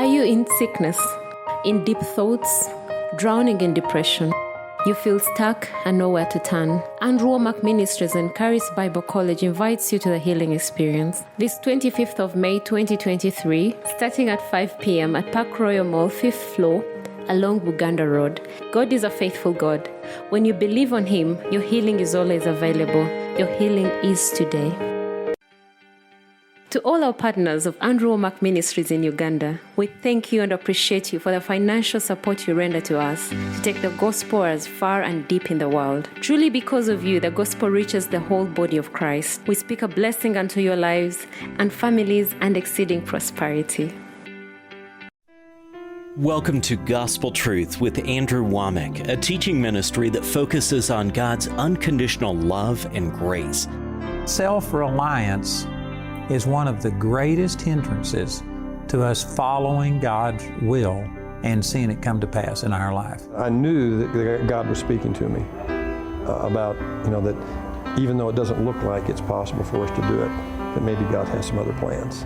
Are you in sickness, in deep thoughts, drowning in depression? You feel stuck and nowhere to turn? Andrew Womack Ministries and Charis Bible College invites you to the healing experience. This 25th of May 2023, starting at 5 p.m. at Park Royal Mall, 5th floor, along Luganda Road. God is a faithful God. When you believe on Him, your healing is always available. Your healing is today. To all our partners of Andrew Womack Ministries in Uganda, we thank you and appreciate you for the financial support you render to us to take the gospel as far and deep in the world. Truly, because of you, the gospel reaches the whole body of Christ. We speak a blessing unto your lives and families and exceeding prosperity. Welcome to Gospel Truth with Andrew Womack, a teaching ministry that focuses on God's unconditional love and grace. Self-reliance is one of the greatest hindrances to us following God's will and seeing it come to pass in our life. I knew that God was speaking to me about, that even though it doesn't look like it's possible for us to do it, that maybe God has some other plans.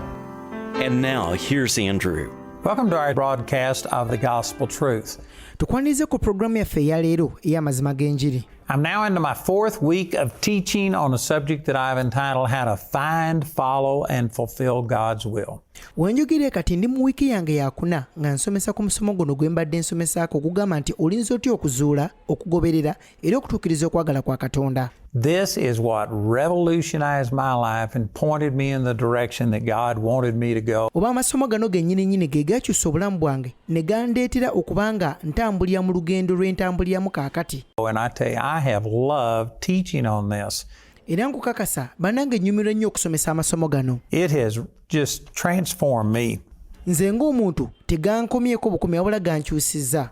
And now, here's Andrew. Welcome to our broadcast of the Gospel Truth. Tukwanirize ku programu yaffe eya leero ey'amazima g'enjiri. I'm now into my fourth week of teaching on a subject that I've entitled How to Find, Follow, and Fulfill God's Will. Wenjogere kati ndi mu wiiki yange yakuna nga nsomesa ku musomo guno gwe mbadde nsomesaako okugamba nti olinza otya okuzuula, okugoberera era okutuukiriza okwagala kwa Katonda. This is what revolutionized my life and pointed me in the direction that God wanted me to go. Oba amasomo gano gennyini ge gakyusa obulamu bwange ne gandeetera okubanga ntambulira mu lugendo lw'entambuliramu kaakati. And I tell you, I have loved teaching on this. Era nkukakasa bannange nnyumirwa nnyo okusomesa amasomo gano. It has just transformed me. Nze ng'omuntu tegankomyeko bukomi wabula gankyusizza.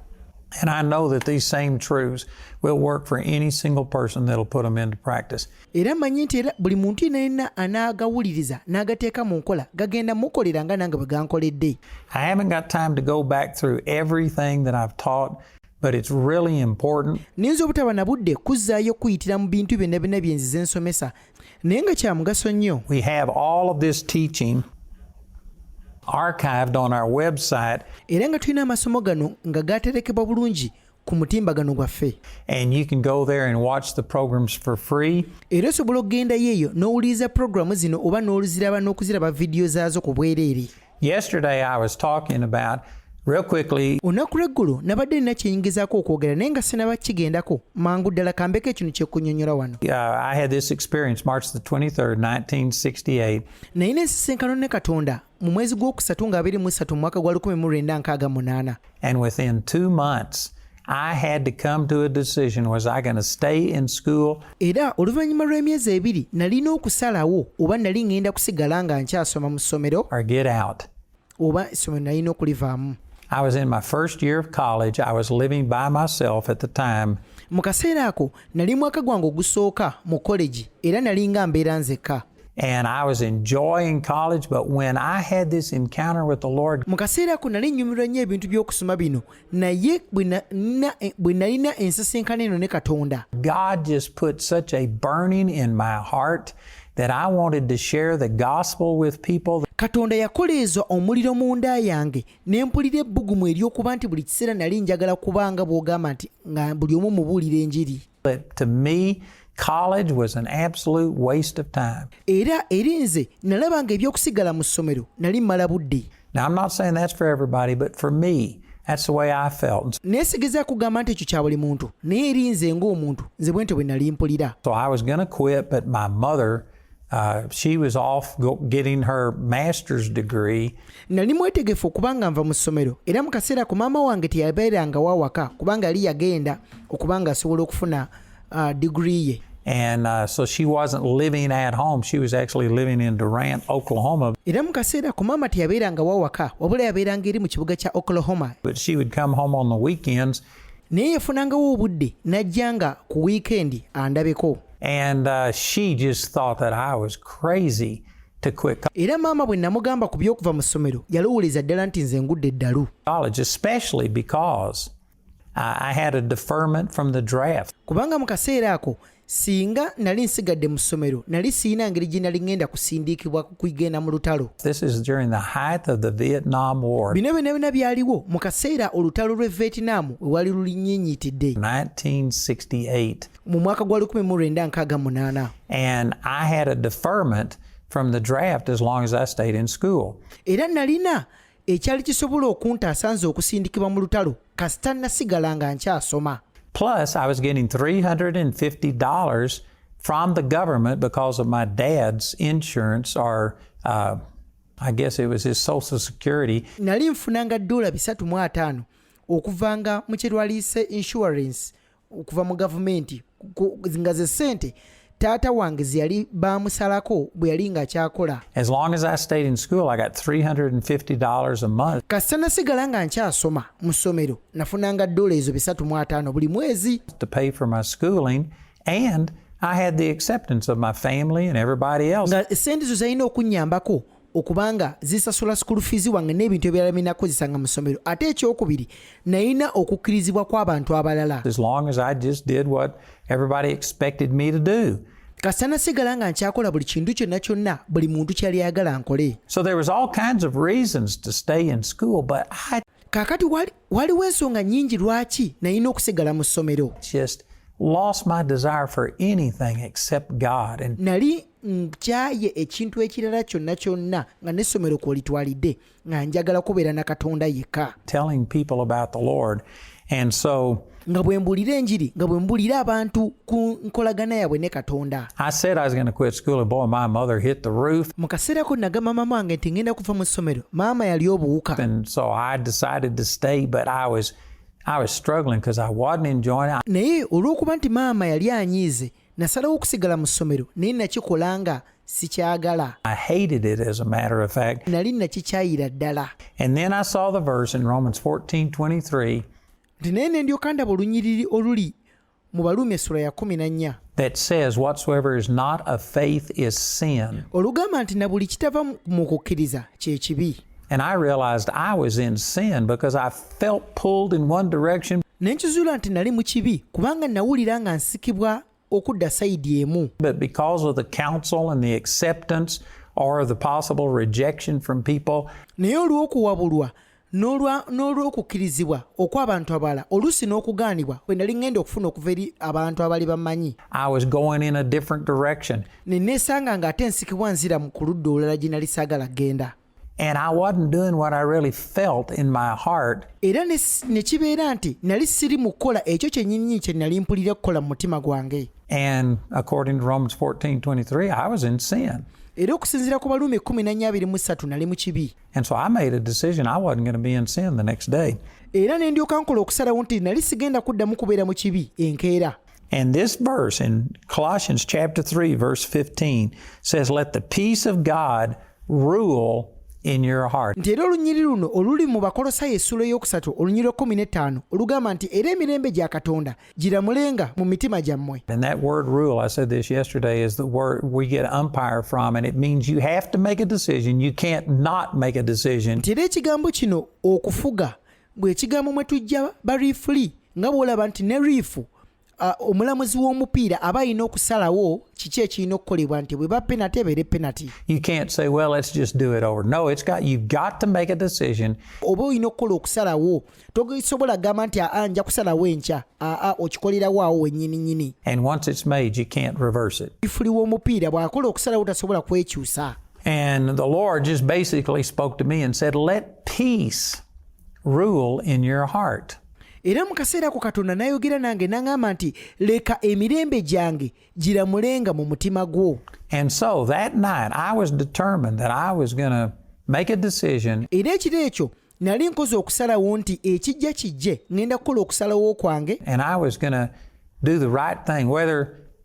And I know that these same truths will work for any single person that'll put them into practice. Era manyi nti era buli muntu yenna anaagawuliriza n'agateeka mu nkola gagenda mukolera nga nange bwe gankoledde. I haven't got time to go back through everything that I've taught, but it's really important. Ninza obutaba na budde kuzzaayo kuyitira mu bintu byonna byonna bye nzize nsomesa naye nga kya mugaso nnyo. We have all of this teaching archived on our website. Era nga tulina amasomo gano nga gaterekebwa bulungi ku mutimbagano gwaffe. And you can go there and watch the programs for free. Era osobola okugendayo eyo n'owuliriza programu zino oba n'oluziraba n'okuziraba vidiyo zaazo ku bwereere. Yesterday I was talking about, real quickly, olunaku lw'eggulo nabadde nina kyenyingizaako okwogera naye nga sinaba kigendako mangu ddala kambeko ekino kyekunnyonnyola wano. I had this experience March the 23rd, 1968. Nayina ensisinkano ne Katonda mu mwezi gw'okusatu nga 23 mu mwaka gwa 1968. And within 2 months, I had to come to a decision. Was I going to stay in school? Era oluvannyuma lw'emyezi 2 nalina okusalawo oba nali ngenda kusigala nga nkyasoma mu ssomero Or get out. oba essomero nalina okulivaamu. I was in my first year of college. I was living by myself at the time. Mu kaseera ako nali mwaka gwange ogusooka mu college era nali nga mbeera nzekka. And I was enjoying college, but when I had this encounter with the Lord, mu kaseera ako nali nnyumirwa nnyo ebintu by'okusoma bino naye bwe nalina ensisinkano eno ne Katonda, God just put such a burning in my heart that I wanted to share the gospel with people. Katonda yakoleeza omuliro munda yange ne mpulira ebbugumu ery'okuba nti buli kiseera nali njagala kubanga bw'ogamba nti nga buli omu mubuulira enjiri. But to me, college was an absolute waste of time. Era eri nze nalaba nga eby'okusigala mu ssomero nali mmala budde. Now, I'm not saying that's for everybody, but for me, that's the way I felt. Neesigeza kugamba nti ekyo kya buli muntu naye eri nze ng'omuntu nze bwentyo bwe nali mpulira. So I was going to quit, but my mother, she was off getting her master's degree. Nali mwetegefu okubanga nva mu ssomero era mu kaseera ku maama wange teyabeeranga wawaka kubanga yali yagenda okubanga asobola okufuna degree ye. And so she wasn't living at home. She was actually living in Durant, Oklahoma. Era mu kaseera ku maama teyabeeranga wawaka wabula yabeeranga eri mu kibuga kya Oklahoma. But she would come home on the weekends. Naye yafunangawo obudde n'ajjanga ku weekend andabeko. And she just thought that I was crazy to quit Era maama bwe namugamba ku by'okuva mu ssomero yalowoleza ddala nti nze ngudde eddalu. college, especially because I had a deferment from the draft. Kubanga mu kaseera ako singa nali nsigadde mu ssomero nali siina ngeri gye nali ngenda kusindiikibwa kugenda mu lutalo. This is during the height of the Vietnam War. Bino byonna byaliwo mu kaseera olutalo lw'e Vietnam we wali lulinnyinnyitidde 1968. mu mwaka gwa 1968. And I had a deferment from the draft as long as I stayed in school. Era nalina ekyali kisobola okuntaasa nze okusindikibwa mu lutalo kasita nasigala nga nkyasoma. Plus, I was getting $350 from the government because of my dad's insurance, or I guess it was his Social Security. Nali nfunanga $350 okuvanga mu kyerwaliise insurance okuva mu gavumenti nga ze ssente taata wange ze yali baamusalako bwe yali ng'akyakola. As long as I stayed in school, I got $350 a month. Kasita nasigala nga nkyasoma mu ssomero nafunanga $350 buli mwezi To pay for my schooling, and I had the acceptance of my family and everybody else. nga essente zo zalina okunnyambako okubanga zisasula school fees wange n'ebintu ebirala bye nakozesanga mu ssomero. Ate ekyokubiri nalina okukkirizibwa kw'abantu abalala. As long as I just did what everybody expected me to do. Kasita nasigala nga nkyakola buli kintu kyonna buli muntu kyali ayagala nkole. So there was all kinds of reasons to stay in school, but I Kaakati waliwo ensonga nnyingi lwaki nalina okusigala mu ssomero. just lost my desire for anything except God. And Nali nkyaye ekintu ekirala kyonna nga n'essomero kw'olitwalidde nga njagala kubeera na Katonda yekka. telling people about the Lord. And so Nga bwe mbuulira enjiri, nga bwe mbuulira abantu ku nkolagana yaabwe ne Katonda. I said I was going to quit school, and boy, my mother hit the roof. Mu kaseera ko nagamba maama wange nti ngenda kuva mu ssomero. Maama yali obuwuka. And so I decided to stay, but I was struggling because I wasn't enjoying it. Naye olw'okuba nti maama yali anyiize nasalawo okusigala mu ssomero naye nakikola nga sikyagala. I hated it, as a matter of fact. Nali nakikyayira ddala. And then I saw the verse in Romans 14:23 Nti naye ne ndyoka ndaba olunyiriri oluli mu Baluumi essula ya 14 that says, "Whatsoever is not of faith is sin." olugamba nti na buli kitava mu kukkiriza kye kibi. And I realized I was in sin because I felt pulled in one direction, Ne nkizuula nti nali mu kibi kubanga nawulira nga nsikibwa okudda sayidi emu. but because of the counsel and the acceptance or the possible rejection from people, Naye olw'okuwabulwa n'olw'okukkirizibwa okw'abantu abalala oluusi n'okugaanibwa bwe nali ngenda okufuna okuva eri abantu abaali bamanyi I was going in a different direction. ne neesanga ng'ate nsikibwa nzira mu ku ludda olulala gye nali saagala genda. And I wasn't doing what I really felt in my heart. Era ne kibeera nti nali siri mu kukola ekyo kyennyini kye nali mpulira okukola mu mutima gwange. And according to Romans 14:23, I was in sin. Era okusinziira ku Baluumi 14:23 nali mu kibi. And so I made a decision I wasn't going to be in sin the next day. Era ne ndyoka nkola okusalawo nti nali sigenda kuddamu kubeera mu kibi enkeera. And this verse in Colossians chapter 3, verse 15 says, "Let the peace of God rule in your heart." Nti era olunyiri luno oluli mu Bakolosaayo essula ey'okusatu olunyiri 15 olugamba nti era emirembe gya Katonda giramulenga mu mitima gyammwe. And that word rule, I said this yesterday, is the word we get umpire from, and it means you have to make a decision. You can't not make a decision. Nti era ekigambo kino okufuga bwe kigambo mwe tujja bariifuli nga bw'olaba nti ne riifu omulamuzi w'omupiira aba alina okusalawo kiki ekirina okukolebwa nti bwe ba penalty ebeere penalty. You can't say, well, let's just do it over. No, you've got to make a decision. Oba olina okukola okusalawo tosobola kugamba nti nja kusalawo enkya okikolerawo awo wennyini. And once it's made, you can't reverse it. Rifuli w'omupiira bw'akola okusalawo tasobola kwekyusa. And the Lord just basically spoke to me and said, let peace rule in your heart. Era mu kaseera ako Katonda n'ayogera nange n'aŋŋamba nti leka emirembe gyange giramulenga mu mutima gwo. And so that night I was determined that I was going to make a decision. Era ekiro ekyo nali nkoze okusalawo nti ekijja kijje ngenda kukola okusalawo kwange. And I was going to do the right thing.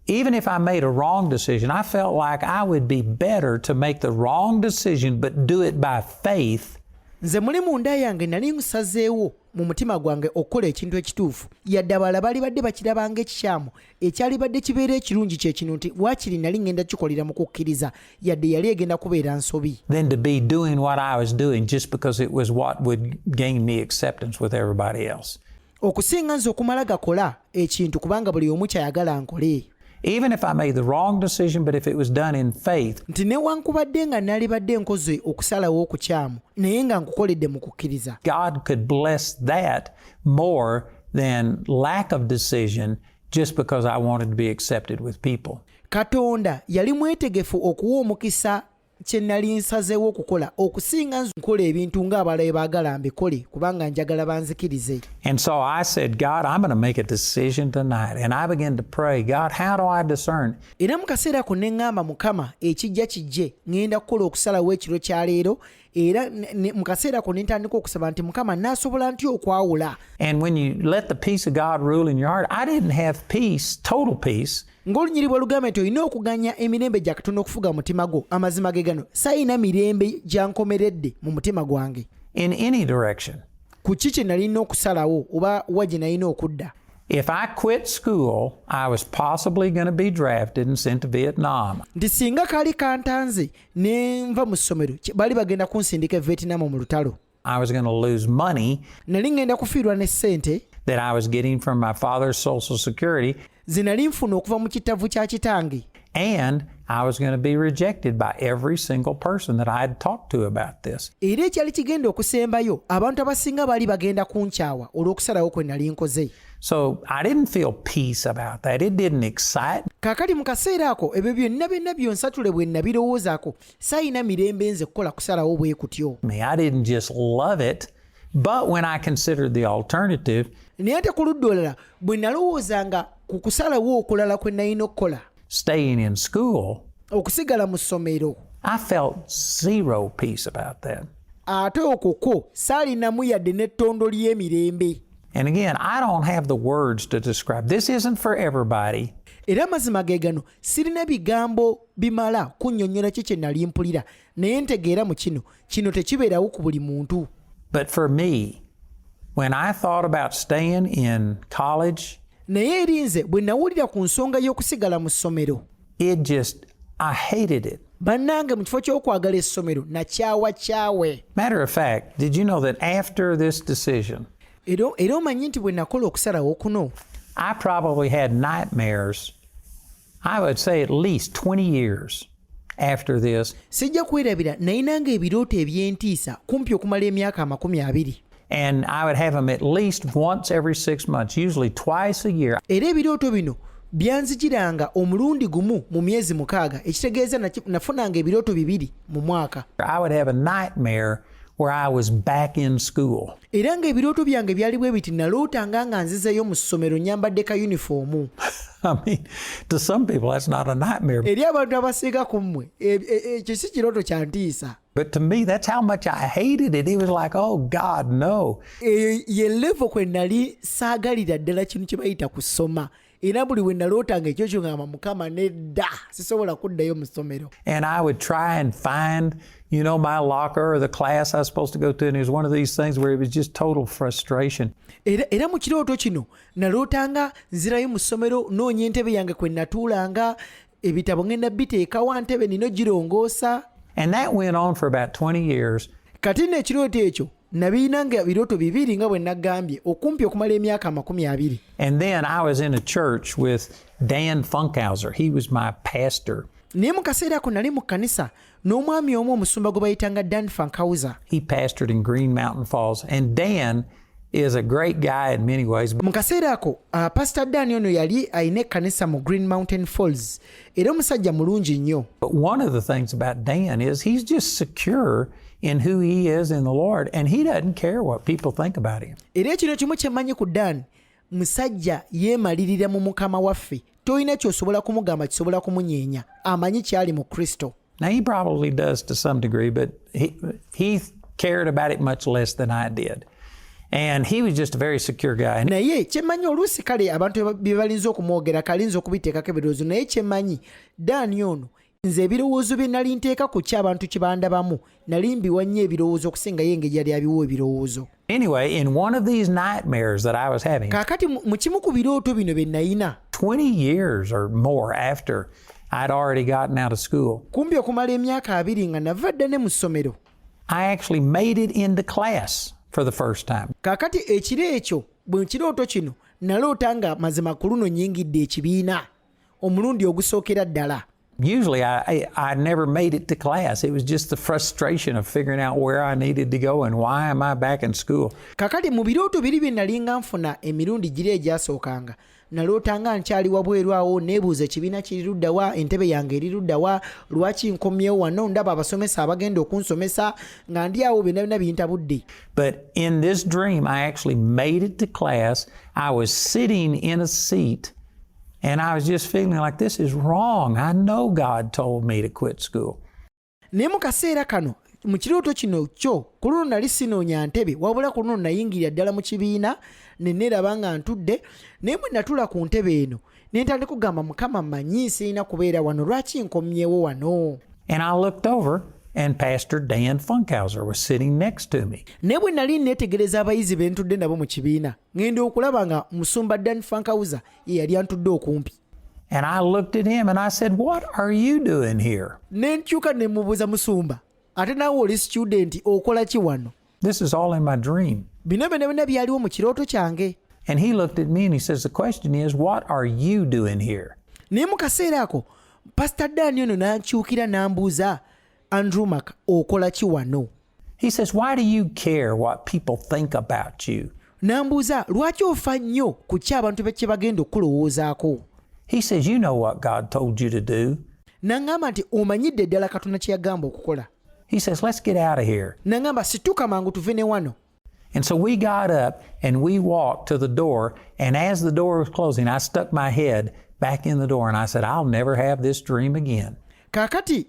Even if I made a wrong decision, I felt like I would be better to make the wrong decision but do it by faith. Nze muli munda yange nali nsazeewo mu mutima gwange okukola ekintu ekituufu yadde abalala baali badde bakirabanga ekikyamu ekyali badde kibeera ekirungi kye kino nti waakiri nali ngenda kikolera mu kukkiriza yadde yali egenda kubeera nsobi. Than to be doing what I was doing just because it was what would gain me acceptance with everybody else. Okusinga nze okumala gakola ekintu kubanga buli omu kyayagala nkole. even if I made the wrong decision, but if it was done in faith, nti newankubadde nga nalibadde nkoze okusalawo okukyamu naye nga nkukoledde mu kukkiriza, God could bless that more than lack of decision just because I wanted to be accepted with people. Katonda yali mwetegefu okuwa omukisa kye nali nsazeewo okukola okusinga nkola ebintu ng'abalala baagala mbikole kubanga njagala banzikirize. And so I said, God, I'm going to make a decision tonight. And I began to pray, God, how do I discern? Era mu kaseera ako ne ŋŋamba Mukama ekijja kijje ŋŋenda kukola okusalawo ekiro kya leero era mu kaseera ako ne ntandika okusaba nti Mukama naasobola ntya okwawula. And when you let the peace of God rule in your heart, I didn't have peace, total peace. Ng'olunyiri bwe lugamba nti olina okuganya emirembe gya Katonda okufuga mu mutima gwo, amazima ge gano sayina mirembe gyankomeredde mu mutima gwange In any direction. ku ki kye nalina okusalawo oba wa gye nalina okudda. If I quit school, I was possibly going to be drafted and sent to Vietnam. Nti singa kaali kantanze ne nva mu ssomero baali bagenda kunsindika e Vietnam mu lutalo, I was going to lose money nali ngenda kufiirwa ne ssente that I was getting from my father's Social Security, ze nali nfuna okuva mu kitavu kya kitange, and I was going to be rejected by every single person that I had talked to about this. era ekyali kigenda okusembayo abantu abasinga baali bagenda kunkyawa olw'okusalawo kwe nali nkoze. So I didn't feel peace about that. It didn't excite me. Kaakati mu kaseera ako ebyo byonna byonsatule bwe nabirowoozaako sayina mirembe nze kukola kusalawo bwe kutyo. I didn't just love it, but when I considered the alternative, Naye ate ku ludda olulala bwe nalowoozanga ku kusalawo okulala kwe nalina okukola, staying in school, okusigala mu ssomero, I felt zero peace about that. ate okwo saalinamu yadde n'ettondo ly'emirembe. And again, I don't have the words to describe. This isn't for everybody. Era amazima ge gano sirina bigambo bimala kunnyonnyola ki kye nali mpulira, naye ntegeera mu kino tekibeerawo ku buli muntu. But for me, when I thought about staying in college, Naye eri nze bwe nawulira ku nsonga y'okusigala mu ssomero, I hated it. bannange mu kifo ky'okwagala essomero nakyawe. Matter of fact, did you know that after this decision, Era omanyi nti bwe nakola okusalawo kuno, I probably had nightmares, I would say at least 20 years after this. sijja kwerabira nayinanga ebirooto eby'entiisa kumpi okumala emyaka 20. And I would have them at least once every 6 months, usually twice a year. Era ebirooto bino byanzijiranga omulundi gumu mu myezi 6, ekitegeeza nafunanga ebirooto 2 mu mwaka. I would have a nightmare where I was back in school. Era ng'ebirooto byange byali bwe biti nalootanga nga nzizeeyo mu ssomero nyambadde ka yunifoomu. I mean, to some people that's not a nightmare. Eri abantu abasinga ku mmwe ekyo si kirooto kya ntiisa. But to me, that's how much I hated it. It was like, oh, God, no. Ye levo kwe nali saagalira ddala kino kye bayita kusoma. Era buli we nalootanga ekyo kyo ngamba Mukama nedda sisobola kuddayo mu ssomero. And I would try and find, my locker or the class I was supposed to go to. And it was one of these things where it was just total frustration. Era mu kirooto kino nalootanga nzirayo mu ssomero noonya entebe yange kwe natuulanga, ebitabo ngenda biteekawo ntebe nino girongoosa. And that went on for about 20 years. Kati n'ekirooto ekyo nabirinanga birooto 2 nga bwe nagambye okumpi okumala emyaka 20. And then I was in a church with Dan Funkhauser. He was my pastor. Naye mu kaseera ako nali mu kkanisa n'omwami omu omusumba gwe bayitanga Dan Funkhauser. He pastored in Green Mountain Falls. And Dan is a great guy in many ways. Mu kaseera ako Pastor Dan ono yali ayina ekkanisa mu Green Mountain Falls. Era omusajja mulungi nnyo. But one of the things about Dan is he's just secure in who he is in the Lord, and he doesn't care what people think about him. Era ekino kimu kye mmanyi ku Dan, musajja yeemalirira mu Mukama waffe. Toyina ky'osobola kumugamba kisobola kumunyeenya. Amanyi kyali mu Kristo. Now, he probably does to some degree, but he cared about it much less than I did. And he was just a very secure guy. Naye kyemmanyi oluusi kale abantu bye balinza okumwogera kalinza okubiteekako ebirowoozo, naye kyemmanyi Dani ono nze ebirowoozo bye nali nteeka ku ky'abantu kye bandabamu nali mbiwa nnyo ebirowoozo okusinga ye engeri yali abiwa ebirowoozo. Anyway, in one of these nightmares that I was having, Kaakati mu kimu ku birooto bino bye nayina 20 years or more after I'd already gotten out of school, kumpi okumala emyaka 2 nga nava dda ne mu ssomero, I actually made it into class for the first time. Kaakati ekiro ekyo bwe kirooto kino naloota nga mazima ku luno nnyingidde ekibiina omulundi ogusookera ddala. Usually I never made it to class. It was just the frustration of figuring out where I needed to go and why am I back in school. Kakati mu birooto biri bye nali nga nfuna emirundi giri egyasookanga nalootanga nkyali wabweru awo neebuuza ekibiina kiri ludda wa, entebe yange eri ludda wa, lwaki nkomyewo wano, ndaba abasomesa abagenda okunsomesa nga ndi awo byonna byonna bintabudde. But in this dream I actually made it to class. I was sitting in a seat and I was just feeling like this is wrong. I know God told me to quit school. Naye mu kaseera kano mu kirooto kino kyo ku luno nali sinoonya ntebe wabula ku luno nayingirira ddala mu kibiina ne neeraba nga ntudde naye bwe natula ku ntebe eno ne ntandika kugamba Mukama mmanyi sirina kubeera wano, lwaki nkomyewo wano. And I looked over and Pastor Dan Funkhauser was sitting next to me. Naye bwe nali neetegereza abayizi be ntudde nabo mu kibiina ngenda okulaba nga musumba Dan Funkhauser ye yali antudde okumpi. And I looked at him and I said, "What are you doing here?" Ne nkyuka ne mubuuza musumba, ate naawe oli student okola ki wano? This is all in my dream. Bino byonna byaliwo mu kirooto kyange. And he looked at me and he says, "The question is, what are you doing here?" Naye mu kaseera ako Pastor Dan ono n'ankyukira n'ambuuza, Andrew Mac, okola ki wano? He says, "Why do you care what people think about you?" N'ambuuza, lwaki ofa nnyo ku kya abantu kye bagenda okulowoozaako? He says, "You know what God told you to do." N'aŋŋamba nti omanyidde ddala Katonda kye yagamba okukola. He says, "Let's get out of here." N'aŋŋamba situka mangu tuve ne wano. And so we got up and we walked to the door. And as the door was closing, I stuck my head back in the door and I said, "I'll never have this dream again." Kaakati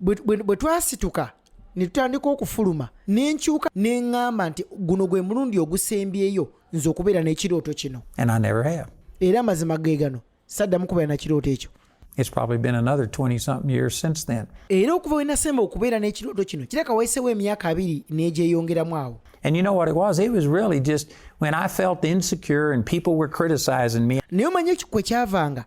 bwe twasituka ne tutandika okufuluma ne nkyuka ne ŋŋamba nti guno gwe mulundi ogusembyeyo nze okubeera n'ekirooto kino. And I never have. Era amazima ge gano saddamu kubeera na kirooto ekyo. It's probably been another 20-something years since then. Era okuva we nasemba okubeera n'ekirooto kino kiraka wayiseewo emyaka 2 n'egyeyongeramu awo. And you know what it was? It was really just when I felt insecure and people were criticizing me. Naye omanyi kwe kyavanga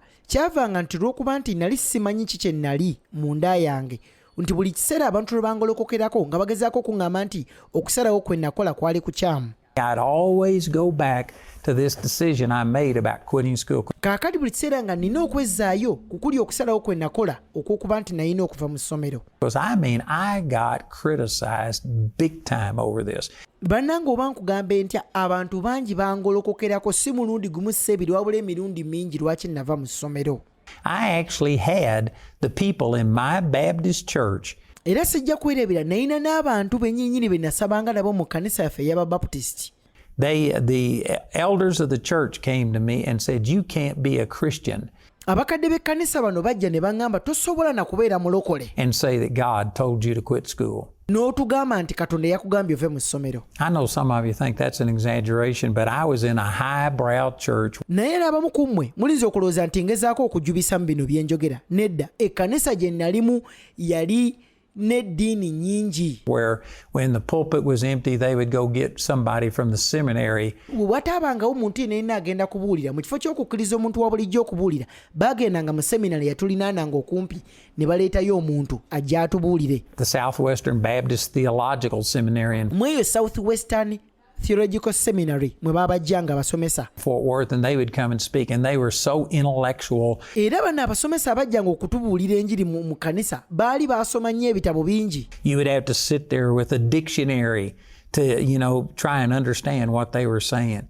nti lw'okuba nti nali simanyi ki kye nali munda yange nti buli kiseera abantu lwe bangolokokerako nga bagezaako okuŋŋamba nti okusalawo kwe nakola kwali kukyamu. I'd always go back to this decision I made about quitting school. Kaakati buli kiseera nga nina okwezzaayo kukuli okusalawo kwe nakola okw'okuba nti nalina okuva mu ssomero. Because I got criticized big time over this. Bannange oba nkugambe ntya abantu bangi bangolokokerako si mulundi gumu ssebiri wabula emirundi mingi lwaki nava mu ssomero. I actually had the people in my Baptist church. Era sijja kwerebera nalina n'abantu bennyinnyini be nasabanga nabo mu kkanisa yaffe ey'Ababaptisiti. The elders of the church came to me and said, "You can't be a Christian Abakadde b'ekkanisa bano bajja ne baŋŋamba tosobola na kubeera mulokole and say that God told you to quit school." n'otugamba nti Katonda yakugambye ove mu ssomero. I know some of you think that's an exaggeration, but I was in a highbrow church. Naye era abamu ku mmwe mulinza okulowooza nti ngezaako okujjubisa mu bino bye njogera. Nedda, ekkanisa gye nalimu yali n'eddiini nnyingi. Where when the pulpit was empty, they would go get somebody from the seminary. Wataabangawo muntu yenna agenda kubuulira mu kifo ky'okukkiriza omuntu wa bulijjo okubuulira bagendanga mu seminary yatulinaananga okumpi ne baleetayo omuntu ajja atubuulire. The Southwestern Baptist Theological Seminary in mu eyo Southwestern Theological Seminary mwe babajjanga abasomesa Fort Worth, and they would come and speak, and they were so intellectual. era bano abasomesa abajjanga okutubuulira enjiri mu kanisa baali basoma nnyo ebitabo bingi. You would have to sit there with a dictionary to, try and understand what they were saying.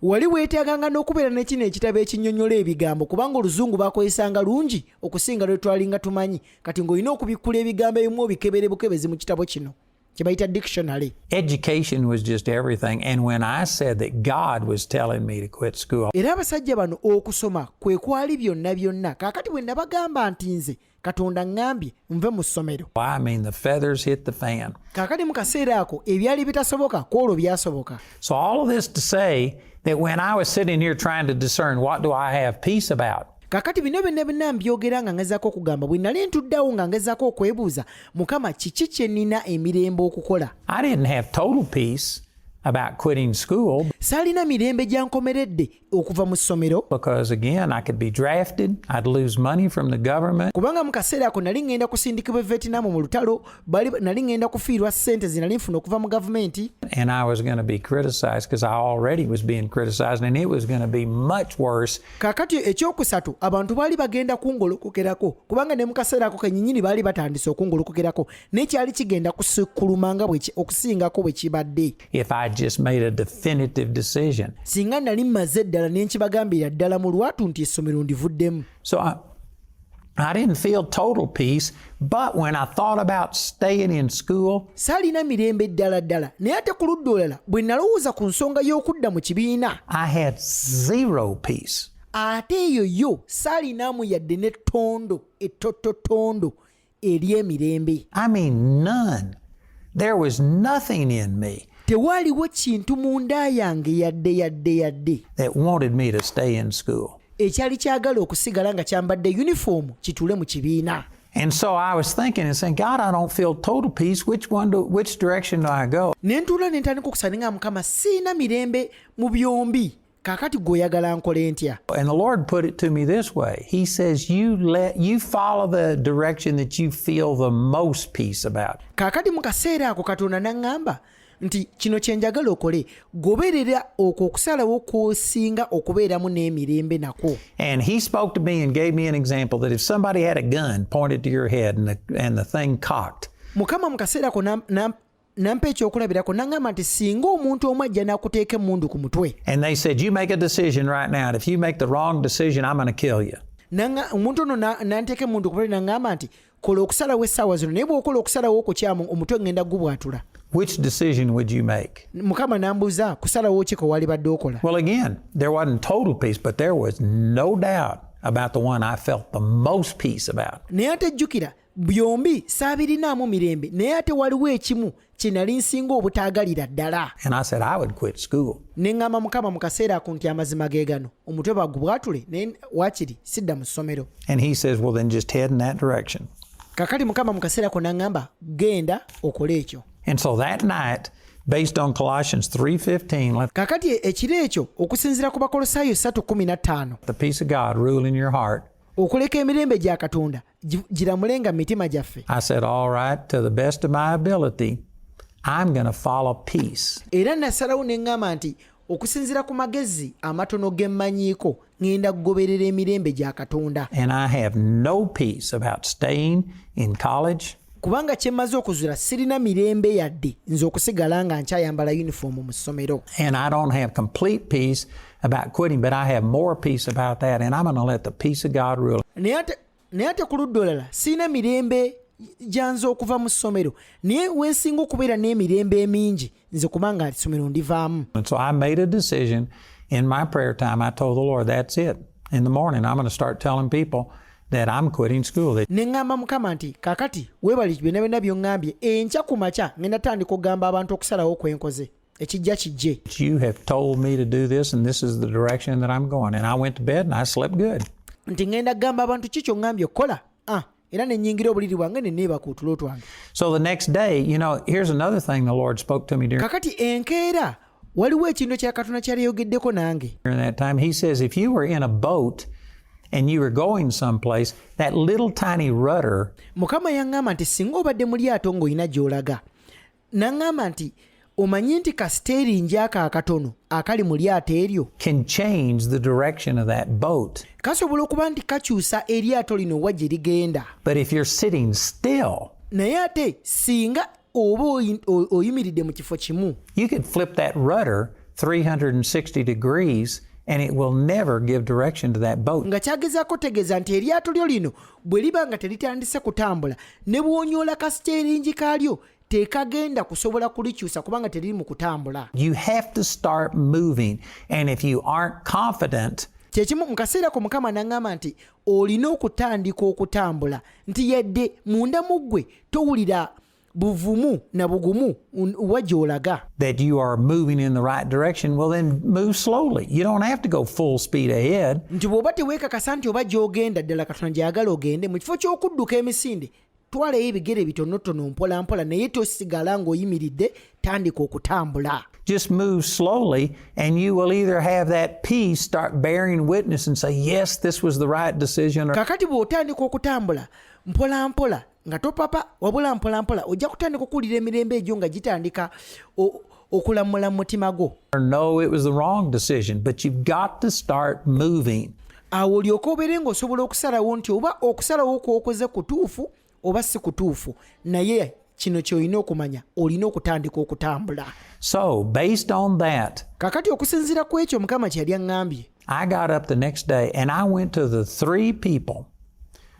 Wali weetaaganga n'okubeera n'ekino ekitabo ekinnyonnyola ebigambo kubanga oluzungu bakozesanga lungi okusinga lwe twalinga tumanyi kati ng'olina okubikkula ebigambo ebimu obikebere bukebezi mu kitabo kino kye bayita dictionary. Education was just everything. And when I said that God was telling me to quit school, Era abasajja bano okusoma kwe kwali byonna byonna kaakati bwe nabagamba nti nze Katonda ŋŋambye nve mu ssomero. the feathers hit the fan. Kaakati mu kaseera ako ebyali bitasoboka kwolwo byasoboka. So all of this to say that when I was sitting here trying to discern what do I have peace about, Kaakati bino byonna mbyogera nga ngezaako okugamba bwe nali ntuddeawo nga ngezaako okwebuuza Mukama kiki kye nnina emirembe okukola. I didn't have total peace. about quitting school saalina mirembe gyankomeredde okuva mu ssomero because, again, I could be drafted. I'd lose money from the government. kubanga mu kaseera ako nali ŋŋenda kusindikibwa Vietnam mu lutalo nali ŋŋenda kufiirwa ssente ze nali nfuna okuva mu gavumenti And I was going to be criticized because I already was being criticized, and it was going to be much worse. kaakati ekyokusatu abantu baali bagenda kungolokokerako kubanga ne mu kaseera ako kennyinnyini baali batandise okungolokokerako n'ekyali kigenda kusikulumanga okusingako bwe kibadde If I just made a definitive decision. singa nali mmaze eddala ne nkibagambira ddala mu lwatu nti essomero ndivuddemu So I didn't feel total peace, but when I thought about staying in school, saalina mirembe ddala naye ate ku ludda olala bwe nalowooza ku nsonga y'okudda mu kibiina I had zero peace. ate eyo yo saalinamu yadde n'ettondo ettototondo ery'emirembe I mean, none. There was nothing in me tewaaliwo kintu mu nda yange yadde that wanted me to stay in school. ekyali kyagala okusigala nga kyambadde yunifoomu kituule mu kibiina And so I was thinking and saying, God, I don't feel total peace. Which direction do I go? ne ntuula ne ntandika okusaninga mukama siina mirembe mu byombi kaakati gw'oyagala nkole ntya And the Lord put it to me this way. He says, you follow the direction that you feel the most peace about. kaakati mu kaseera ako katonda n'aŋŋamba nti kino kye njagala okole goberera okwo okusalawo kw'osinga okubeeramu n'emirembe nakwo And he spoke to me and gave me an example that if somebody had a gun pointed to your head and the thing cocked, mukama mu kaseera ako nampa ekyokulabirako n'aŋŋamba nti singa omuntu omu ajja n'akuteeka emmundu ku mutwe and they said, you make a decision right now, and if you make the wrong decision, I'm going to kill you. omuntu ono nanteeka emmundu ku mutwe n'aŋŋamba nti kola okusalawo essaawa zino naye bw'okola okusalawo okukyamu omutwe ŋŋenda gubwatula Which decision would you make? mukama n'ambuuza kusalawo ki kwe wali badde okola Well, again, there wasn't total peace, but there was no doubt about the one I felt the most peace about. naye ate jjukira byombi saabirinaamu mirembe naye ate waliwo ekimu kye nali nsinga obutaagalira ddala And I said, I would quit school. ne ŋŋamba mukama mu kaseera ako nti amazima ge gano omutwe bagubwatule naye waakiri sidda mu ssomero And he says, well, then just head in that direction. kakati mukama mu kaseera ako n'aŋŋamba genda okole ekyo And so that night, based on Colossians 3:15, kakati ekiro ekyo okusinziira ku bakolosaayo 3:15 let the peace of God rule in your heart. okuleka emirembe gya katonda giramulenga mu mitima gyaffe I said, all right, to the best of my ability, I'm going to follow peace. era nasalawo ne ŋŋamba nti okusinziira ku magezi amatono ge mmanyiiko ŋŋenda kugoberera emirembe gya katonda And I have no peace about staying in college. kubanga kye mmaze okuzuula sirina mirembe yadde nze okusigala nga nkyayambala yunifoomu mu ssomero And I don't have complete peace about quitting, but I have more peace about that. And I'm going to let the peace of God rule. naye ate ku ludda olala sirina mirembe gyanze okuva mu ssomero naye wensinga okubeera n'emirembe emingi nze kubanga ssomero ndivaamu And so I made a decision in my prayer time. I told the Lord, that's it. In the morning, I'm going to start telling people that I'm quitting school. ne ŋŋamba mukama nti kaakati weebali byonna byonna by'oŋŋambye enkya ku makya ŋŋenda tandika okugamba abantu okusalawo kwe nkoze ekijja kijje You have told me to do this, and this is the direction that I'm going. And I went to bed and I slept good. nti ŋŋenda kugamba abantu ki ky'oŋŋambye okukola era ne nnyingira obuliri bwange ne neebaka otulo twange So the next day, here's another thing the Lord spoke to me during kakati enkeera waliwo ekintu ekya katonda kyali yogeddeko nange that time. He says, if you were in a boat and you were going someplace, that little tiny rudder mukama yaŋŋamba nti singa obadde mu lyato ng'olina gy'olaga n'aŋŋamba nti omanyi nti kasiteeringi ako akatono akali mu lyato eryo can change the direction of that boat. kasobola okuba nti kakyusa eryato lino wa gye ligenda But if you're sitting still, naye ate singa oba oyimiridde mu kifo kimu you could flip that rudder 360 degrees and it will never give direction to that boat. nga kyagezaako tegeeza nti eryato lyo lino bwe liba nga teritandise kutambula ne bw'onyoola kasiteeringi kaalyo tekagenda kusobola kulikyusa kubanga teriri mu kutambula You have to start moving. And if you aren't confident, kyekimu mu kaseera ko mukama n'aŋŋamba nti olina okutandika okutambula nti yadde munda mu ggwe towulira buvumu na bugumu wa gy'olaga that you are moving in the right direction, well, then move slowly. You don't have to go full speed ahead. nti bw'oba teweekakasa nti oba gy'ogenda ddala katonda gy'agala ogende mu kifo ky'okudduka emisinde twalayo ebigere bitonotono mpola mpola naye tosigala ng'oyimiridde, tandika okutambula. Just move slowly, and you will either have that peace, start bearing witness and say, yes, this was the right decision. Kakati bw'otandika okutambula mpola mpola nga topapa wabula mpola mpola ojja kutandika okuwulira emirembe egyo nga gitandika okulamula mu mutima gwo. No, it was the wrong decision, but you've got to start moving. Awo olyoka obeere ng'osobola okusalawo nti oba okusalawo kw'okoze kutuufu oba si kutuufu, naye kino ky'olina okumanya, olina okutandika okutambula. So, based on that, kakati okusinziira ku ekyo Mukama kye yali aŋŋambye, I got up the next day and I went to the 3 people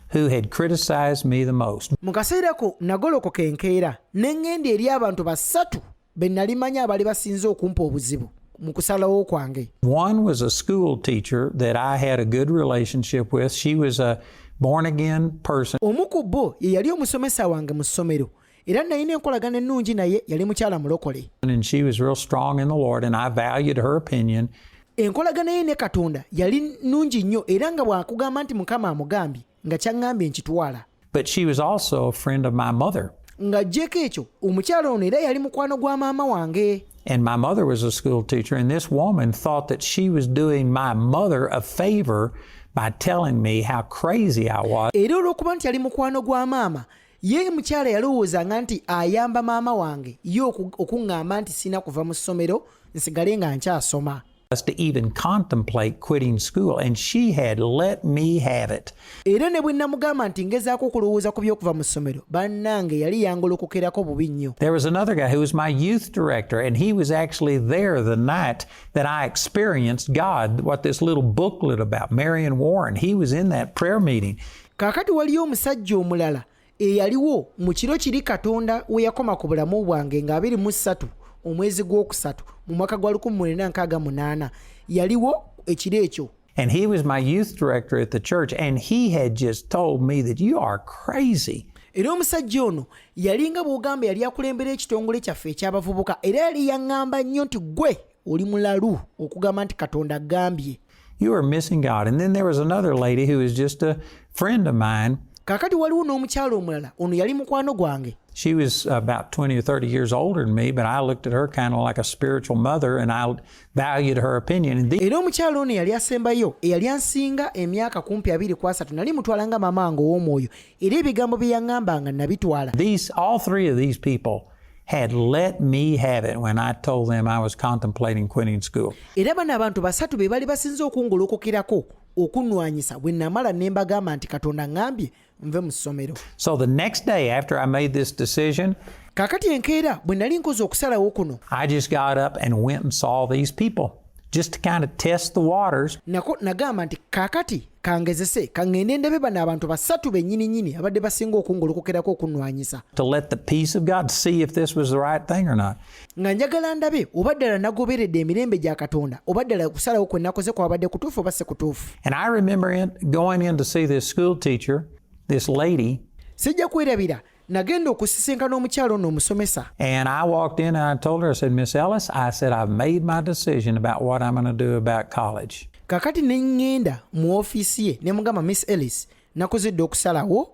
who had criticized me the most. mu kaseera ko nagolokoka enkeera ne ŋŋenda eri abantu 3 be nali manya abali basinze okumpa obuzibu mu kusalawo kwange. One was a school teacher that I had a good relationship with. She was a born-again person. Omu ku bo ye yali omusomesa wange mu ssomero era nalina enkolagana ennungi naye, yali mukyala mulokole. And she was real strong in the Lord, and I valued her opinion. Enkolagana ye ne Katonda yali nnungi nnyo era nga bw'akugamba nti Mukama amugambye nga kyangambye nkitwala. But she was also a friend of my mother. Nga jjeko ekyo omukyala ono era yali mukwano gwa maama wange. And my mother was a school teacher, and this woman thought that she was doing my mother a favor by telling me how crazy I was. Era olw'okuba nti yali mukwano gwa maama, ye mukyala yalowoozanga nti ayamba maama wange ye okuŋŋamba nti sina kuva mu ssomero nsigale nga nkyasoma. To even contemplate quitting school, and she had let me have it. Era ne bwe namugamba nti ngezaako okulowooza ku by'okuva mu ssomero, bannange yali yangolokokerako bubi nnyo. There was another guy who was my youth director, and he was actually there the night that I experienced God, what this little booklet about, Marion Warren. He was in that prayer meeting. Kaakati waliyo omusajja omulala eyaliwo mu kiro kiri Katonda we yakoma ku bulamu bwange nga 23 omwezi gw'okusatu mu mwaka gwa 1968 yaliwo ekiro ekyo. And he was my youth director at the church, and he had just told me that you are crazy. Era omusajja ono yali nga bw'ogamba yali akulembera ekitongole kyaffe eky'abavubuka era yali yaŋŋamba nnyo nti gwe oli mulalu okugamba nti Katonda agambye. You are missing God. And then there was another lady who was just a friend of mine. Kaakati waliwo n'omukyalo omulala ono yali mukwano gwange. She was about 20 or 30 years older than me, but I looked at her kind of like a spiritual mother, and I valued her opinion. Era omukyalo ono yali asembayo eyali ansinga emyaka kumpi 23 nali mutwalanga maama wange ow'omwoyo era ebigambo bye yaŋŋambanga nabitwala. All 3 of these people had let me have it when I told them I was contemplating quitting school. Era bano abantu 3 be bali basinze okungolokokerako okunwanyisa bwe namala ne mbagamba nti Katonda ŋŋambye nve mu ssomero. So the next day after I made this decision, kaakati enkeera bwe nali nkoze okusalawo kuno, I just got up and went and saw these people just to kind of test the waters. Nagamba nti kaakati kangezese kaŋŋende ndabe bano abantu 3 bennyini abadde basinga okungolokokerako okunwanyisa. To let the peace of God see if this was the right thing or not. Nga njagala ndabe oba ddala nagoberedde emirembe gya Katonda oba ddala okusalawo kwe nakoze kwabadde kutuufu oba si kutuufu. And I remember going in to see this school teacher, this lady. Sijja kwerabira nagenda okusisinkana omukyalo ono omusomesa. And I walked in and I told her, I said, Miss Ellis, I said, I've made my decision about what I'm going to do about college. Kakati ne ŋŋenda mu ofiisi ye ne mugamba Miss Ellis nakozedde okusalawo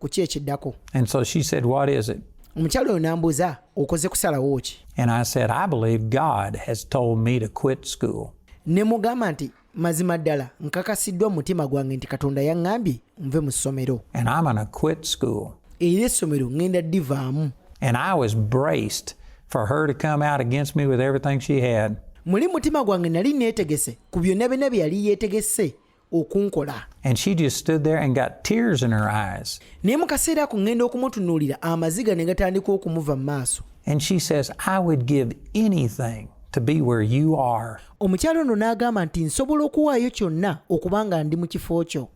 ku ki ekiddako. And so she said, what is it? Omukyalo oyo n'ambuuza okoze kusalawo ki? And I said, I believe God has told me to quit school. Ne mugamba nti mazima ddala nkakasiddwa mu mutima gwange nti Katonda yaŋŋambye nve mu ssomero. And I'm going to quit school. Era essomero ŋŋenda ddivaamu. And I was braced for her to come out against me with everything she had. Muli mutima gwange nali neetegese ku byonna byonna bye yali yeetegese okunkola. And she just stood there and got tears in her eyes. Naye mu kaseera ako ŋŋenda okumutunuulira amaziga ne gatandika okumuva mu maaso. And she says, I would give anything to be where you are. Omukyalo ono n'agamba nti nsobola okuwaayo kyonna okubanga ndi mu kifo kyo.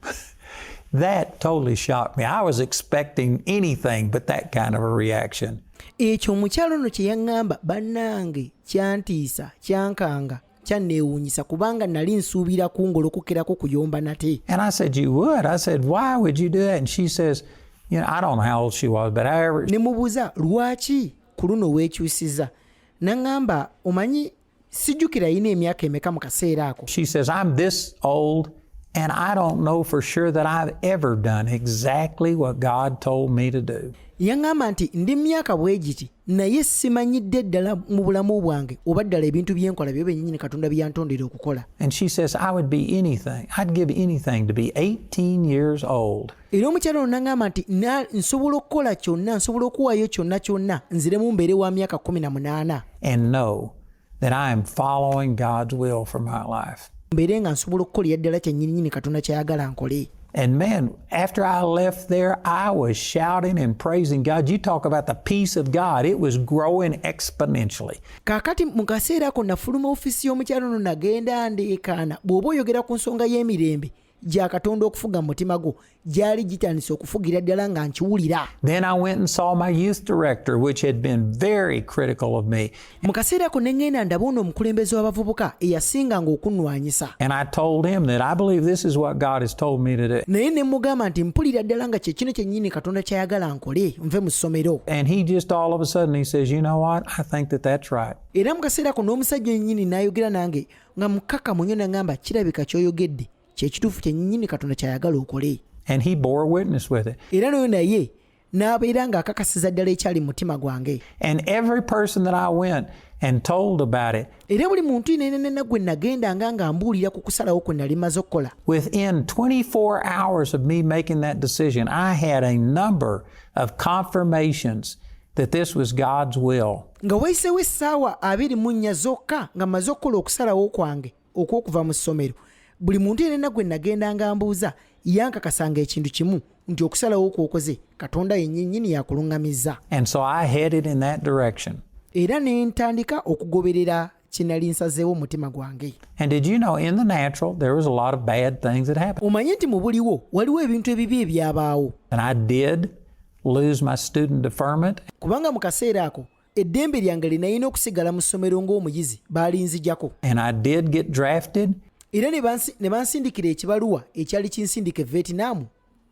That totally shocked me. I was expecting anything but that kind of a reaction. Ekyo omukyalo ono kye yaŋŋamba bannange kyantiisa kyankanga kyanneewuunyisa kubanga nali nsuubira kungolokokerako kuyomba nate. And I said, you would? I said, why would you do that? And she says, you know, I don't know how old she was, but however. Ne mubuuza lwaki ku luno weekyusiza. Naŋŋamba omanyi sijjukira yina emyaka emeka mu kaseera ako. She says, I'm this old And I don't know for sure that I've ever done exactly what God told me to do. Yaŋŋamba nti ndi myaka bwe giti naye simanyidde ddala mu bulamu bwange oba ddala ebintu bye nkola byo bennyini Katonda byantondera okukola. And she says, I would be anything. I'd give anything to be 18 years old. Era omukyala ono n'aŋŋamba nti nsobola okukola kyonna, nsobola okuwaayo kyonna nziremu mbeere wa myaka 18. And know that I am following God's will for my life. Mbeere nga nsobola okukolera ddala kyennyini Katonda ky'ayagala nkole. And man, after I left there, I was shouting and praising God. You talk about the peace of God. It was growing exponentially. Kaakati mu kaseera ako nafuluma ofiisi y'omukyala ono nagenda ndeekaana bw'oba oyogera ku nsonga y'emirembe gya Katonda okufuga mu mutima gwo gyali gitandise okufugira ddala nga nkiwulira. Then I went and saw my youth director, which had been very critical of me. Mu kaseera ako ne ŋŋenda ndaba ono omukulembeze w'abavubuka eyasinganga okunnwanyisa. And I told him that I believe this is what God has told me to do. Naye ne mugamba nti mpulira ddala nga kye kino kyennyini Katonda ky'ayagala nkole nve mu ssomero. And he just all of a sudden he says, you know what? I think that that's right. Era mu kaseera ako n'omusajja yennyini n'ayogera nange nga mukkakkamu nnyo n'aŋŋamba kirabika ky'oyogedde kye kituufu kyennyini Katonda ky'ayagala okole. And he bore witness with it. Era nayo naye n'abeera ng'akakasiza ddala ekyali mu mutima gwange. And every person that I went and told about it, Era buli muntu yenna gwe nagendanga nga mbuulira ku kusalawo kwe nali maze okukola. within 24 hours of me making that decision, I had a number of confirmations that this was God's will. Nga wayiseewo essaawa 24 zokka nga maze okukola okusalawo kwange okw'okuva mu ssomero, buli muntu yenna gwe nagendanga mbuuza yankakasanga ekintu kimu nti okusalawo kw'okoze Katonda yennyini yakuluŋŋamizza. And so I headed in that direction. Era ne ntandika okugoberera kye nali nsazeewo mu mutima gwange. And did you know in the natural, there was a lot of bad things that happened. Omanye nti mu buliwo waliwo ebintu ebibi ebyabaawo. And I did lose my student deferment. Kubanga mu kaseera ako eddembe lyange lye nalina okusigala mu ssomero ng'omuyizi baalinzijjako. And I did get drafted. Era ne bansindikira ekibaluwa ekyali kinsindika e Vietnam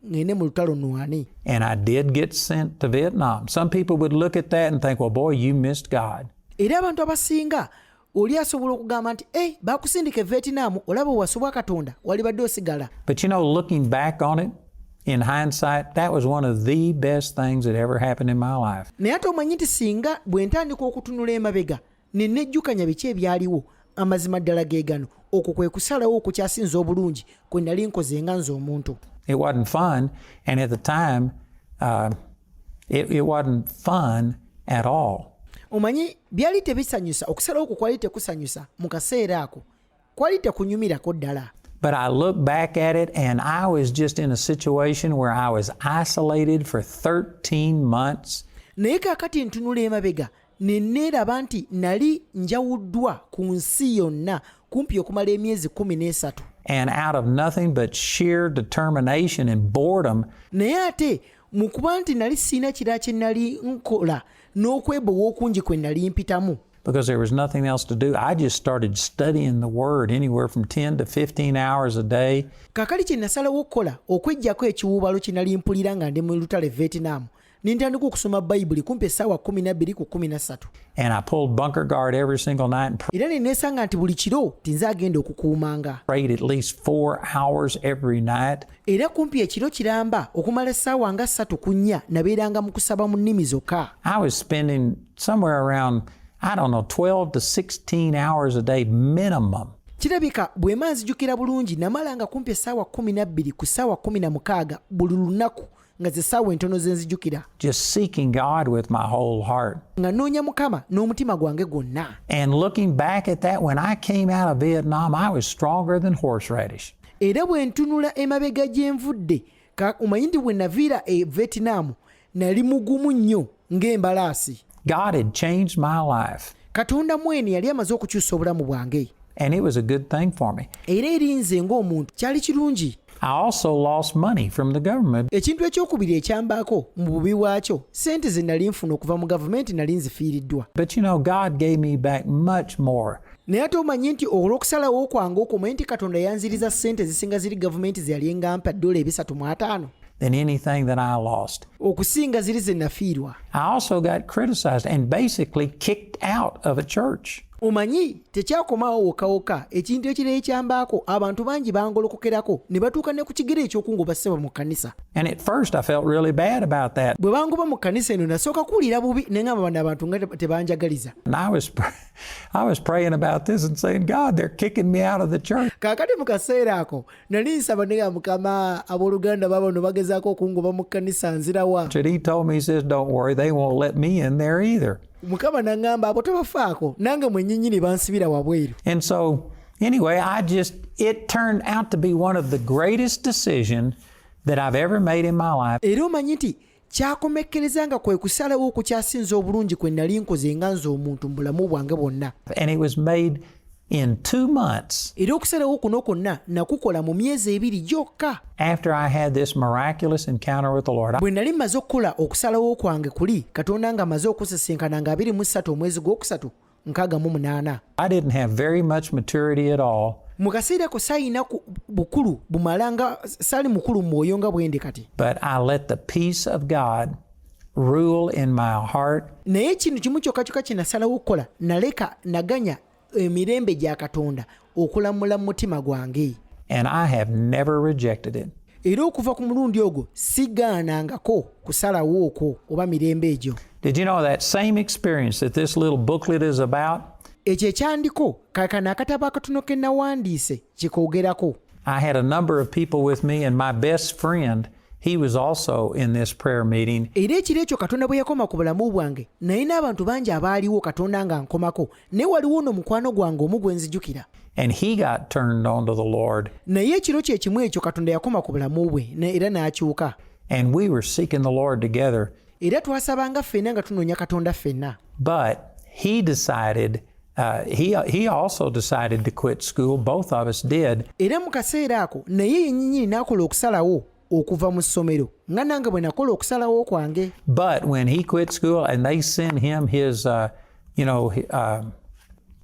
ngende mu lutalo Nnuwani. And I did get sent to Vietnam. Some people would look at that and think, well, boy, you missed God. Era abantu abasinga oli asobola okugamba nti baakusindika e Vietnam olaba wasobwa Katonda walibadde osigala. But you know, looking back on it, in hindsight, that was one of the best things that ever happened in my life. Naye ate omanyi nti singa bwe ntandika okutunula emabega ne nejjukanya biki ebyaliwo, amazima ddala ge gano, okwo kwe kusalawo okukyasinza obulungi kwe nali nkoze nga nze omuntu. It wasn't fun, and at the time, it wasn't fun at all. Omanyi byali tebisanyusa, okusalawo okwo kwali tekusanyusa mu kaseera ako, kwali tekunyumirako ddala. But I look back at it, and I was just in a situation where I was isolated for 13 months. Naye kaakati ntunula emabega ne neeraba nti nali njawuddwa ku nsi yonna kumpi okumala emyezi 13. And out of nothing but sheer determination and boredom, Naye ate mu kuba nti nali sina kira kye nali nkola n'okwebowa okungi kwe nali mpitamu. because there was nothing else to do, I just started studying the Word anywhere from 10 to 15 hours a day. Kaakali kye nasalawo okukola okweggyako ekiwuubalo kye nali mpulira nga ndi mu lutalo Vietnam, ne ntandika okusoma Bayibuli kumpi essaawa 12 ku 13. And I pulled bunker guard every single night and Era ne neesanga nti buli kiro tinze agenda okukuumanga. prayed at least 4 hours every night. Era kumpi ekiro kiramba okumala essaawa nga 3 ku 4 nabeeranga mu kusaba mu nnimi zokka. I was spending somewhere around, 12 to 16 hours a day minimum. Kirabika bwe manzijukira bulungi namalanga kumpi essaawa 12 ku ssaawa 16 buli lunaku nga ze ssaawa entono ze nzijukira. Just seeking God with my whole heart. Nga nnoonya Mukama n'omutima gwange gwonna. And looking back at that, when I came out of Vietnam, I was stronger than horseradish. Era bwe ntunula emabega gye nvudde, omanyi nti bwe naviira e Vietnam nali mugumu nnyo ng'embalaasi. God had changed my life. Katonda mwene yali amaze okukyusa obulamu bwange. And it was a good thing for me. Era eri nze ng'omuntu kyali kirungi. I also lost money from the government. Ekintu ekyokubiri ekyambaako mu bubi bwakyo, ssente ze nali nfuna okuva mu gavumenti nali nzifiiriddwa. But you know, God gave me back much more. Naye ate omanyi nti olw'okusalawo kwange okwo omanyi nti Katonda yanziriza ssente zisinga ziri gavumenti ze yali engampa $350 than anything that I lost. okusinga ziri ze nafiirwa. I also got criticized and basically kicked out of a church. omanyi tekyakomawo wokawoka ekintu ekirala ekyambaako abantu bangi bangolokokerako ne batuuka ne ku kigere ekyokungoba ssebo mu kkanisa. And at first I felt really bad about that. Bwe bangoba mu kkanisa eno nasooka kuwulira bubi ne ngamba bano abantu nga tebanjagaliza. And I was praying about this and saying, God, they're kicking me out of the church. Kaakati mu kaseera ako nali nsaba ne nga Mukama abooluganda baabano bagezaako okungoba mu kkanisa nzirawa. And he told me, he says, don't worry, they won't let me in there either. Mukama n'angamba abo tobafaako nange mwennyinnyini bansibira wabweru. And so anyway, it turned out to be one of the greatest decisions that I've ever made in my life. Era omanyi nti kyakomekkereza nga kwe kusalawo okukyasinza obulungi kwe nali nkoze nga nze omuntu mu bulamu bwange bwonna. And it was made in 2 months. Era okusalawo kuno kwonna nakukola mu myezi 2 gyokka. After I had this miraculous encounter with the Lord. Bwe nali mmaze okukola okusalawo kwange kuli Katonda nga amaze okusisinkana nga 23 omwezi gw'okusatu 68. I didn't have very much maturity at all. Mu kaseera ko sayina bukulu bumalanga sali mukulu mwoyo nga bwendi kati. But I let the peace of God rule in my heart. Naye kintu kimu kyokka kyokka kye nasalawo okukola naganya emirembe gya Katonda okulamula mu mutima gwange. And I have never rejected it. Era okuva ku mulundi ogwo sigaanangako kusalawo okwo oba mirembe egyo. Did you know that same experience that this little booklet is about? Ekyo ekyandiko kaakano akatabo akatono ke nawandiise kikoogerako. I had a number of people with me, and my best friend, he was also in this prayer meeting. Era ekiro ekyo Katonda bwe yakoma ku bulamu bwange naye n'abantu bangi abaaliwo Katonda nga nkomako naye waliwo no mukwano gwange omu gwe nzijukira. And he got turned on to the Lord. Naye ekiro kye kimu ekyo Katonda yakoma ku bulamu bwe era n'akyuka. And we were seeking the Lord together. Era twasabanga ffenna nga tunoonya Katonda ffenna. But he decided, he also decided to quit school. Both of us did. Era mu kaseera ako naye yennyini n'akola okusalawo okuva mu ssomero nga nange bwe nakola okusalawo kwange. But when he quit school and they sent him his,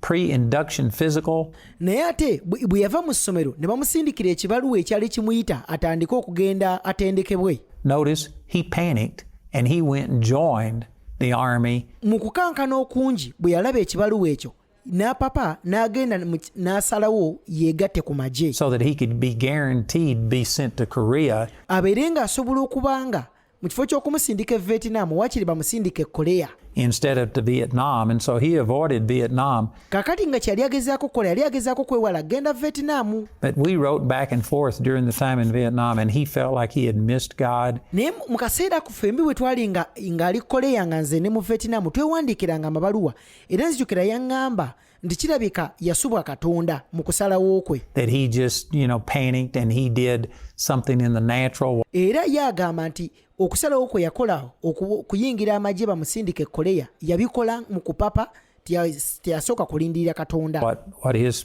pre-induction physical. Naye ate bwe yava mu ssomero ne bamusindikira ekibaluwa ekyali kimuyita atandike okugenda atendekebwe. Notice he panicked and he went and joined the army. Mu kukankana okungi bwe yalaba ekibaluwa ekyo n'apapa n'agenda n'asalawo yeegatte ku magye. So that he could be guaranteed be sent to Korea. Abeere ng'asobola okubanga mu kifo ky'okumusindika e Vietnam wakiri bamusindika e Korea. Instead of to Vietnam, and so he avoided Vietnam. Kakati nga kyali agezaako kukola yali agezaako kwewala genda Vietnam. But we wrote back and forth during the time in Vietnam, and he felt like he had missed God. Naye mu kaseera ku ffembi bwe twali ng'ali Korea nga nze ne mu Vietnam twewandiikiranga amabaluwa era nzijukira yaŋŋamba nti kirabika yasubwa Katonda mu kusalawo kwe. That he just, panicked and he did something in the natural. Era yagamba nti okusalawo kwe yakola okuyingira amagye bamusindike e Korea yabikola mu kupapa teyasooka kulindirira Katonda. What his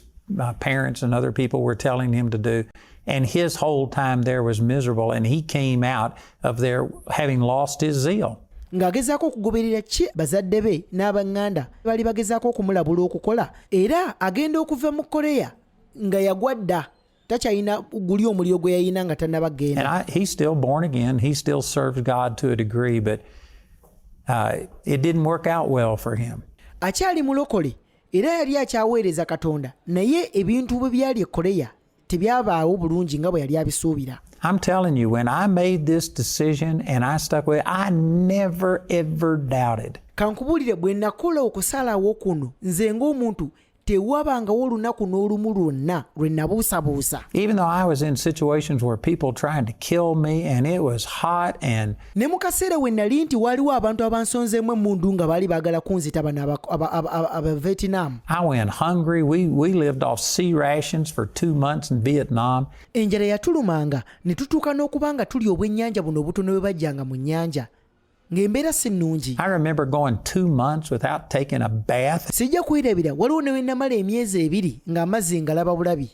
parents and other people were telling him to do. And his whole time there was miserable, and he came out of there having lost his zeal. Ng'agezaako okugoberera ki bazadde be n'abaŋŋanda bali bagezaako okumulabula okukola era agenda okuva mu Korea nga yagwa dda takyalina guli omuliro gwe yayina nga tannaba genda. And he's still born again. He still serves God to a degree, but it didn't work out well for him. Akyali mulokole era yali akyaweereza Katonda naye ebintu bwe byali e Korea tebyabaawo bulungi nga bwe yali abisuubira. I'm telling you, when I made this decision and I stuck with it, I never ever doubted. Kankubuulire bwe nakola okusalawo kuno nze ng'omuntu tewabangawo olunaku n'olumu lwonna lwe nabuusabuusa. Even though I was in situations where people tried to kill me and it was hot and. Ne mu kaseera we nali nti waliwo abantu abansonzeemu emmundu nga baali baagala kunzita bano aba Vietnam. I went hungry. We lived off sea rations for 2 months in Vietnam. Enjala yatulumanga ne tutuuka n'okuba nga tuli obwennyanja buno obutono bwe bajjanga mu nnyanja. Ng'embeera si nnungi. I remember going 2 months without taking a bath. Sijja kwirabira waliwo ne we namala emyezi 2 ng'amazzi ngalaba bulabi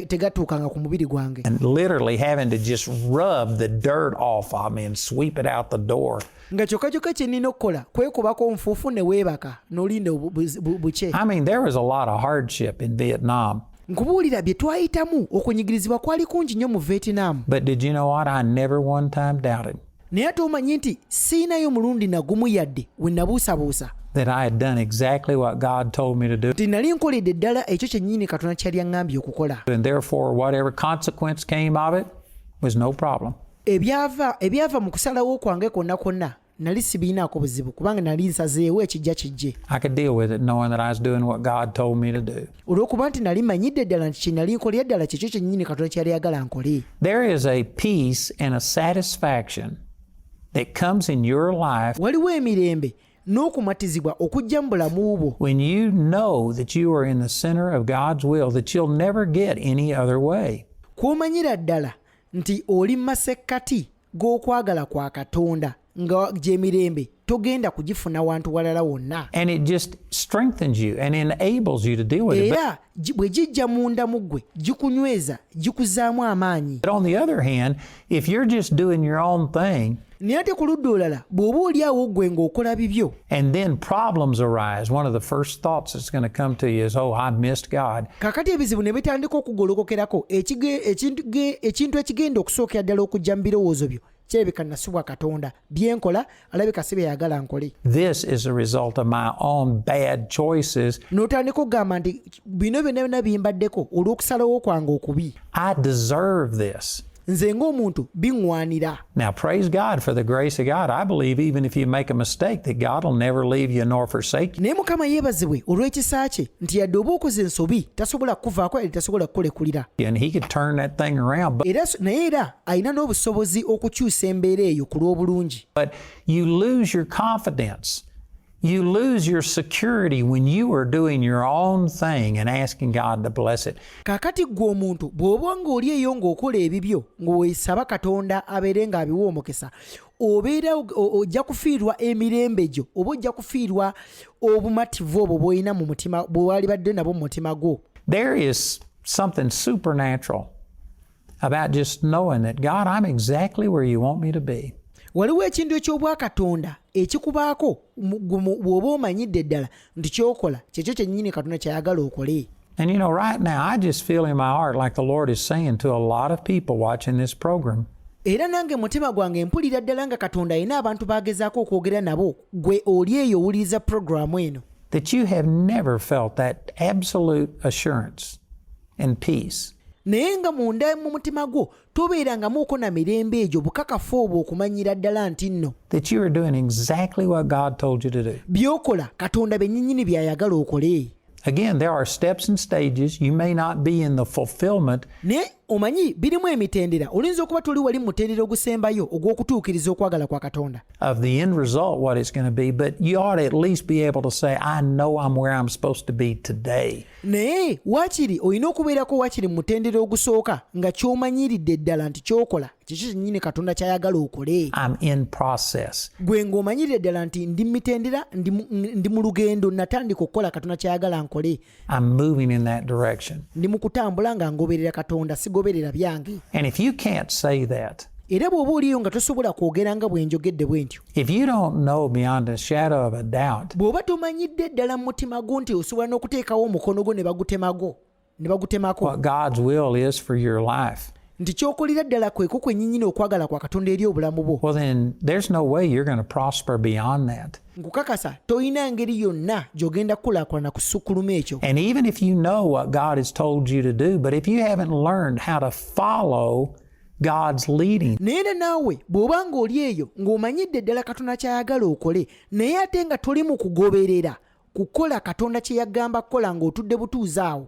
tegatuukanga ku mubiri gwange. And literally having to just rub the dirt off of me and sweep it out the door. Nga kyokka kye nnina okukola kwekubako nfuufu ne weebaka n'olinda buce. I mean, there was a lot of hardship in Vietnam. Nkubuulira bye twayitamu okunyigirizibwa kwali kungi nnyo mu Vietnam. But did you know what? I never one time doubted. naye ate omanyi nti siinayo mulundi nagumu yadde we nabuusabuusa that I had done exactly what God told me to do. nti nali nkoledde ddala ekyo kyennyini Katonda kyali aŋŋambye okukola. And therefore, whatever consequence came of it was no problem. ebyava mu kusalawo kwange konna nali sibiinaako buzibu kubanga nali nsazeewo ekijja kijje. I could deal with it knowing that I was doing what God told me to do. olw'okuba nti nali manyidde ddala nti kyenali nkolera ddala kyekyo kyennyini Katonda kyali ayagala nkole. There is a peace and a satisfaction that comes in your life waliwo emirembe n'okumatizibwa okujja mu bulamu bwo when you know that you are in the center of God's will, that you'll never get any other way. kw'omanyira ddala nti oli masekkati g'okwagala kwa Katonda nga gy'emirembe togenda kugifuna wantu walala wonna. And it just strengthens you and enables you to deal with it. era bwe gijja munda mu ggwe gikunyweza gikuzaamu amaanyi. But on the other hand, if you're just doing your own thing, naye ate ku ludda olala bw'oba oliawo ggwe ng'okola bibyo and then problems arise, one of the first thoughts that's going to come to you is, oh, I missed God. kakati ebizibu ne bitandika okugolokokerako ekintu ekigenda okusookera ddala okujja mu birowoozo byo kirabika nasubwa Katonda byenkola alabika si byeyagala nkole. This is a result of my own bad choices. n'otandika okugamba nti bino byonna bimbaddeko olw'okusalawo kwange okubi. I deserve this. nze ng'omuntu biŋŋwanira. Now, praise God for the grace of God. I believe even if you make a mistake, that God will never leave you nor forsake you. naye Mukama yeebazibwe olw'ekisa kye nti yadde oba okoze ensobi tasobola kuvaako yadde tasobola kukulekulira. And He could turn that thing around. naye era alina n'obusobozi okukyusa embeera eyo ku lw'obulungi. But you lose your confidence. You lose your security when you are doing your own thing and asking God to bless it. kaakati ggwe omuntu bw'oba ng'oli eyo ng'okola ebibyo ng'oweesaba Katonda abeere ng'abiwa omukisa obeera ojja kufiirwa emirembe gyo oba ojja kufiirwa obumativu obwo bw'olina mu mutima bwe wali badde nabo mu mutima gwo. There is something supernatural about just knowing that, God, I'm exactly where you want me to be. waliwo ekintu eky'obwakatonda ekikubaako bw'oba omanyidde ddala nti kyokola kyekyo kyennyini Katonda kyayagala okole. And you know, right now, I just feel in my heart like the Lord is saying to a lot of people watching this program, era nange mutima gwange mpulira ddala nga Katonda alina abantu bagezaako okwogera nabo gwe oli eyo owuliriza puroguramu eno, that you have never felt that absolute assurance and peace. naye nga munda mu mutima gwo tobeerangamuuko na mirembe egyo bukakafu obwo okumanyira ddala nti nno That you are doing exactly what God told you to do. by'okola Katonda bennyinnyini by'ayagala okole. Again, there are steps and stages. You may not be in the fulfillment, naye omanyi birimu emitendera oyinza okuba toli wali mu mutendera ogusembayo ogw'okutuukiriza okwagala kwa Katonda. of the end result, what it's going to be, but you ought to at least be able to say, I know I'm where I'm supposed to be today. naye waakiri olina okubeerako waakiri mu mutendera ogusooka nga ky'omanyiridde ddala nti kyokola kiki kyennyini Katonda kyayagala okole. I'm in process. gwe ng'omanyiridde ddala nti ndi mu mitendera ndi mu lugendo natandika okukola Katonda kyayagala nkole. I'm moving in that direction. ndi mu kutambula nga ngoberera Katonda sigoberera byange. And if you can't say that, era bw'oba oliyo nga tosobola kwogera nga bwe njogedde bwe ntyo, if you don't know beyond a shadow of a doubt bw'oba tomanyidde ddala mu mutima gwo nti osobola n'okuteekawo omukono gwo ne bagutemako what God's will is for your life, nti ky'okolera ddala kweko kwennyinnyini okwagala kwa Katonda eri obulamu bwo, well, then there's no way you're going to prosper beyond that. nkukakasa tolina ngeri yonna gy'ogenda kukulaakulana ku sukkuluma ekyo. And even if you know what God has told you to do, but if you haven't learned how to follow God's leading, naye era naawe bw'oba ng'oli eyo ng'omanyidde ddala Katonda kyayagala okole naye ate nga toli mu kugoberera kukola Katonda kye yagamba kukola ng'otudde butuuzi awo,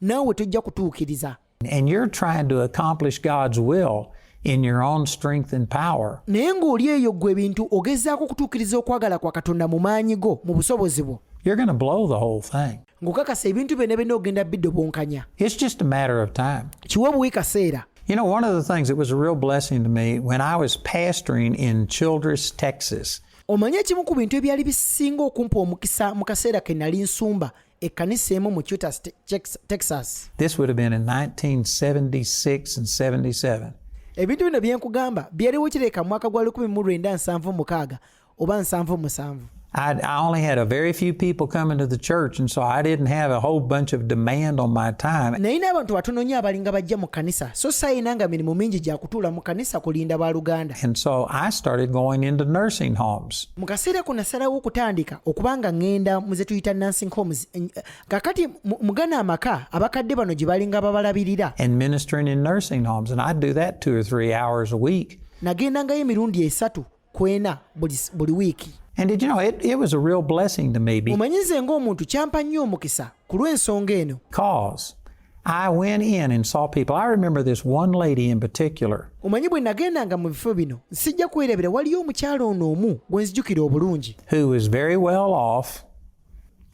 naawe tojja kutuukiriza. and you're trying to accomplish God's will in your own strength and power, naye ng'oli eyo gwe ebintu ogezaako kutuukiriza okwagala kwa Katonda mu maanyi go mu busobozi bwo, you're going to blow the whole thing. ng'okakasa ebintu byonna ogenda biddobonkanya. It's just a matter of time. kiwa buwi kaseera. You know, one of the things that was a real blessing to me when I was pastoring in Childress, Texas, omanye ekimu ku bintu ebyali bisinga okumpa omukisa mu kaseera ke nali nsumba ekkanisa emu mu Childress, Texas. this would have been in 1976 and 77. ebintu bino bye nkugamba byaliwo kireka mu mwaka gwa 1976 oba 77. I only had a very few people coming to the church, and so I didn't have a whole bunch of demand on my time. Nalina abantu batono nnyo abalinga bajja mu kanisa, so sayinanga mirimu mingi gya kutuula mu kanisa kulinda baluganda. And so I started going into nursing homes. Mu kaseera ko nasalawo okutandika okubanga ngenda mu ze tuyita nursing homes. Kakati mugana amaka abakadde bano gye balinga babalabirira. And ministering in nursing homes, and I'd do that 2 or 3 hours a week. Nagendangayo emirundi 3 kwena buli wiiki. And did you know, it was a real blessing to me omanyize ng'omuntu kyampa nnyo omukisa ku lw'ensonga eno. because I went in and saw people. I remember this one lady in particular. Omanyi bwe nagendanga mu bifo bino sijja kwerebera waliyo omukyalo ono omu gwe nzijukira obulungi. Who was very well off.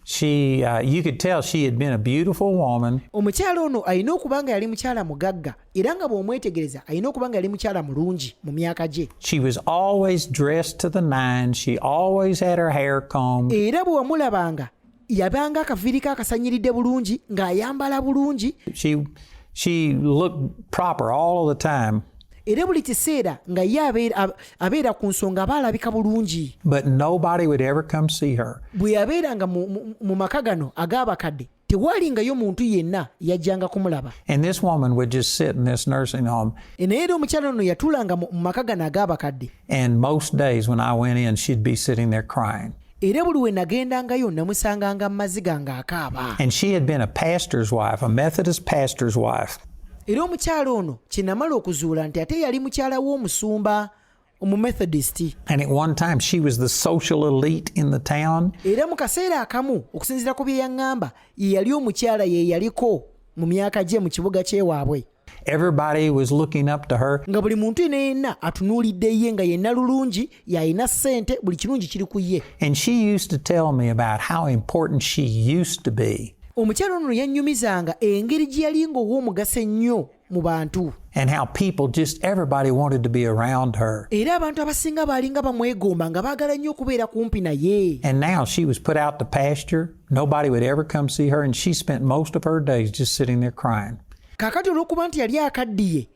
She, you could tell she had been a beautiful woman. Omukyalo ono alina okuba nga yali mukyala mugagga era nga bw'omwetegereza alina okuba nga yali mukyala mulungi mu myaka gye. She was always dressed to the nines. She always had her hair combed. Era bwe wamulabanga yabanga akaviiri akasanyiridde bulungi ng'ayambala bulungi. She looked proper all of the time. Era buli kiseera nga ye abeera ku nsonga aba alabika bulungi. But nobody would ever come see her. Bwe yabeeranga mu maka gano ag'abakadde tewaalingayo muntu yenna yajjanga kumulaba. And this woman would just sit in this nursing home. Naye era omukyala ono yatuulanga mu maka gano ag'abakadde. And most days when I went in, she'd be sitting there crying. Era buli we nagendangayo namusanganga mu maziga ng'akaaba. And she had been a pastor's wife, a Methodist pastor's wife. Era omukyala ono kye namala okuzuula nti ate yali mukyala w'omusumba omumethodist. And at one time she was the social elite in the town. Era mu kaseera akamu okusinziira ku bye yaŋŋamba ye yali omukyala ye yaliko mu myaka gye mu kibuga ky'ewaabwe. Everybody was looking up to her. Nga buli muntu yenna atunuulidde ye nga yenna lulungi yalina ssente buli kirungi kiri ku ye. And she used to tell me about how important she used to be. Omukyala ono yannyumizanga engeri gye yali ng'ow'omugaso ennyo mu bantu. And how people everybody wanted to be around her. Era abantu abasinga baalinga bamwegomba nga baagala nnyo okubeera kumpi naye. And now she was put out to pasture. Nobody would ever come see her, and she spent most of her days just sitting there crying. Kaakati olw'okuba nti yali akaddiye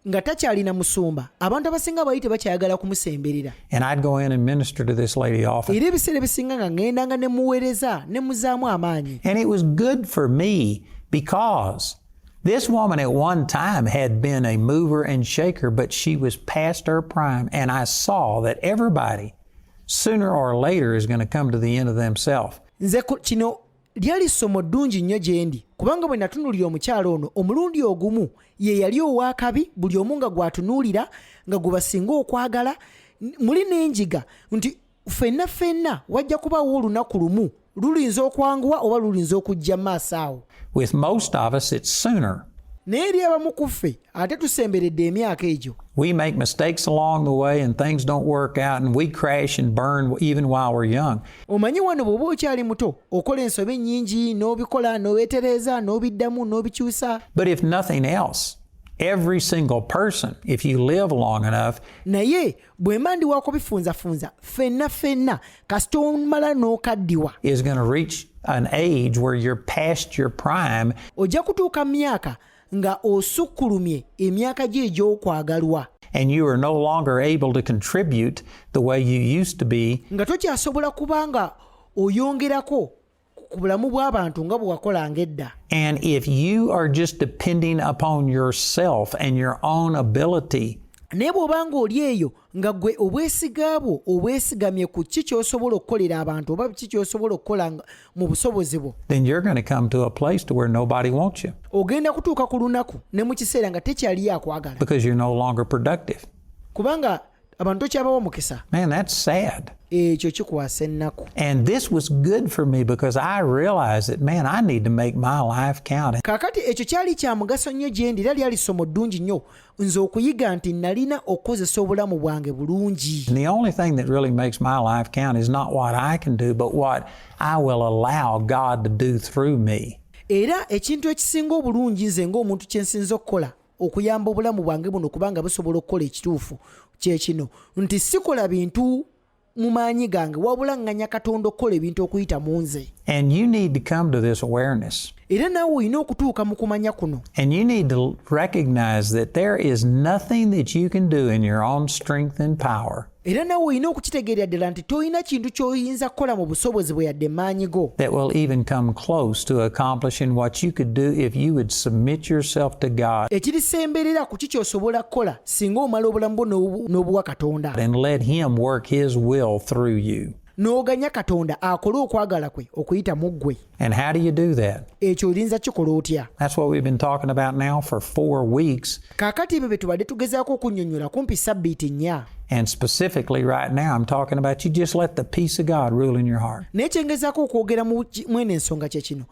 nga takyalina musumba, abantu abasinga baali tebakyayagala kumusemberera. And I'd go in and minister to this lady often. Era ebiseera ebisinga nga ŋŋendanga ne muweereza ne muzaamu amaanyi. And it was good for me because this woman at one time had been a mover and shaker, but she was past her prime. And I saw that everybody, sooner or later, is going to come to the end of themselves. Nze kino lyali ssomo ddungi nnyo gye ndi kubanga bwe natunuulira omukyalo ono omulundi ogumu ye yali ow'akabi buli omu nga gwatunuulira nga gwe basinga okwagala. Muli n'enjiga nti ffenna wajja kubaawo olunaku lumu lulinza okwanguwa oba lulinza okujja mu maaso awo. With most of us, it's sooner. Naye eri abamu ku ffe ate tusemberedde emyaka egyo. We make mistakes along the way and things don't work out and we crash and burn even while we're young. Omanyi wano bw'oba okyali muto okola ensobe nnyingi n'obikola n'oweetereza n'obiddamu n'obikyusa. But if nothing else, every single person, if you live long enough, naye bwe mba ndi wakubifunzafunza ffenna kasita omala n'okaddiwa is going to reach an age where you're past your prime. Ojja kutuuka mu myaka nga osukkulumye emyaka gye egy'okwagalwa. And you are no longer able to contribute the way you used to be. Nga tokyasobola kubanga oyongerako ku bulamu bw'abantu nga bwe wakolanga edda. And if you are just depending upon yourself and your own ability, naye bw'obanga oli eyo nga gwe obwesiga bwo obwesigamye ku ki ky'osobola okukolera abantu oba ki ky'osobola okukola mu busobozi bwo, then you're going to come to a place to where nobody wants you. Ogenda kutuuka ku lunaku ne mu kiseera nga tekyali akwagala. Because you're no longer productive. Kubanga abantu tokyabawa mukisa. Man, that's sad. Ekyo kikwasa ennaku. And this was good for me because I realized that, man, I need to make my life count. Kaakati ekyo kyali kya mugaso nnyo gye ndi era lyali ssomo ddungi nnyo nze okuyiga nti nalina okukozesa obulamu bwange bulungi. And the only thing that really makes my life count is not what I can do, but what I will allow God to do through me. Era ekintu ekisinga obulungi nze ng'omuntu kye nsinza okukola okuyamba obulamu bwange buno kubanga busobola okukola ekituufu kye kino nti sikola bintu mu maanyi gange wabula nganya Katonda okukola ebintu okuyita mu nze. And you need to come to this awareness. era naawe olina okutuuka mu kumanya kuno. And you need to recognize that there is nothing that you can do in your own strength and power Era naawe olina okukitegeera ddala nti tolina kintu ky'oyinza kukola mu busobozi bwe yadde maanyi go that will even come close to accomplishing what you could do if you would submit yourself to God ekirisemberera ku kikyosobola kukola singa omala obulamu bwo n'obuwa Katonda and let Him work His will through you. n'oganya Katonda akole okwagala kwe okuyita mu ggwe. And how do you do that? Ekyo olinza kikola otya? That's what we've been talking about now for 4 weeks. Kaakati ebyo bye tubadde tugezaako okunnyonnyola kumpi sabbiiti 4. And specifically right now, I'm talking about you just let the peace of God rule in your heart. Naye kyengezaako okwogera mwene ensonga kye kino.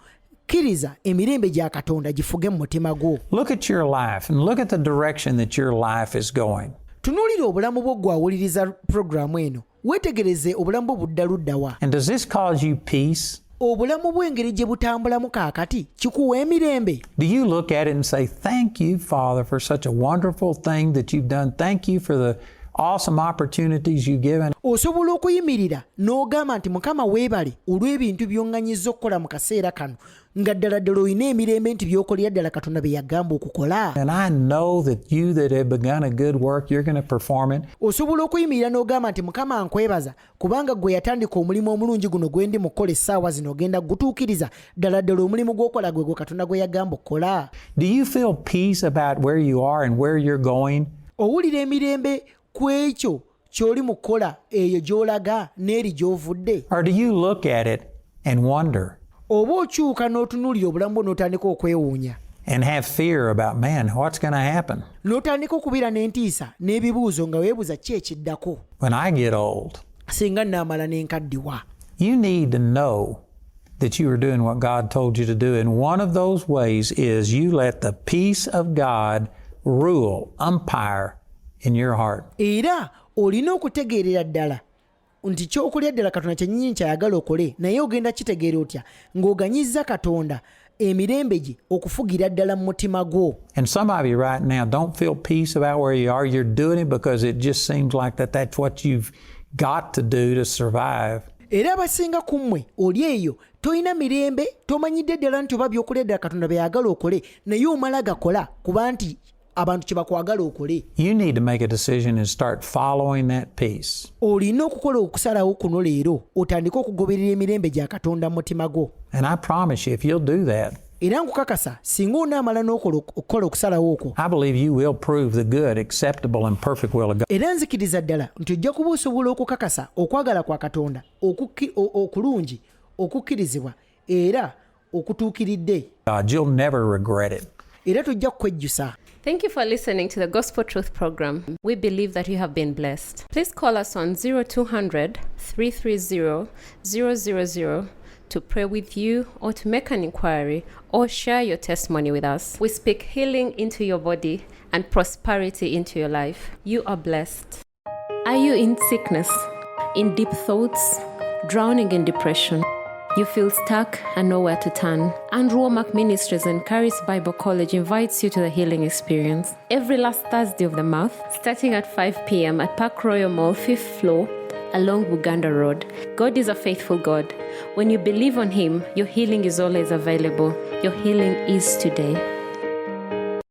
Kkiriza emirembe gya Katonda gifuge mu mutima gwo. Look at your life and look at the direction that your life is going. Tunuulira obulamu bwo gw'awuliriza puroguramu eno. Weetegereze obulamu bwo budda ludda wa. And does this cause you peace? Obulamu bw'engeri gye butambulamu kaakati kikuwa emirembe? Do you look at it and say, thank you, Father, for such a wonderful thing that you've done. Thank you for the awesome opportunities you've given. Osobola okuyimirira n'ogamba nti Mukama weebale olw'ebintu by'oŋŋanyizza okukola mu kaseera kano nga ddala ddala olina emirembe nti by'okolera ddala Katonda bye yagamba okukola. And I know that you that have begun a good work, you're going to perform it. Osobola okuyimirira n'ogamba nti Mukama nkwebaza kubanga gwe yatandika omulimu omulungi guno gwe ndi mukola essaawa zino ogenda gutuukiriza ddala ddala omulimu gw'okola gwe Katonda gwe yagamba okukola. Do you feel peace about where you are and where you're going? Owulira emirembe ku ekyo ky'oli mu kukola eyo gy'olaga n'eri gy'ovudde? Or do you look at it and wonder Oba okyuka n'otunuulira obulamu bwo n'otandika okwewuunya and have fear about, man, what's going to happen n'otandika okubeera n'entiisa n'ebibuuzo nga weebuuza ki ekiddako when I get old? singa nnaamala n'enkaddiwa? You need to know that you are doing what God told you to do. And one of those ways is you let the peace of God rule, umpire in your heart. Era olina okutegeerera ddala nti kyokolera ddala Katonda kyennyini kyayagala okole naye ogenda kitegeera otya ng'oganyizza Katonda emirembe gye okufugira ddala mu mutima gwo. And some of you right now don't feel peace about where you are. You're doing it because it just seems like that's what you've got to do to survive. Era abasinga ku mmwe oli eyo tolina mirembe, tomanyidde ddala nti oba by'okolera ddala Katonda bye yagala okole naye omala gakola kuba nti abantu kye bakwagala okole. You need to make a decision and start following that peace. Olina okukola okusalawo kuno leero otandike okugoberera emirembe gya Katonda mu mutima gwo. And I promise you, if you'll do that, Era nkukakasa singa onaamala n'okukola okusalawo okwo, I believe you will prove the good, acceptable, and perfect will of God. era nzikiriza ddala nti ojja kuba osobola okukakasa okwagala kwa Katonda okulungi okukkirizibwa era okutuukiridde. God, you'll never regret it. Era tojja kukwejjusa. Thank you for listening to the Gospel Truth Program. We believe that you have been blessed. Please call us on 0200 330 000 to pray with you or to make an inquiry or share your testimony with us. We speak healing into your body and prosperity into your life. You are blessed. Are you in sickness, in deep thoughts, drowning in depression? You feel stuck and nowhere to turn? Andrew Womack Ministries and Charis Bible College invites you to the healing experience. Every last Thursday of the month, starting at 5 p.m. at Park Royal Mall, 5th floor, along Luganda Road. God is a faithful God. When you believe on Him, your healing is always available. Your healing is today.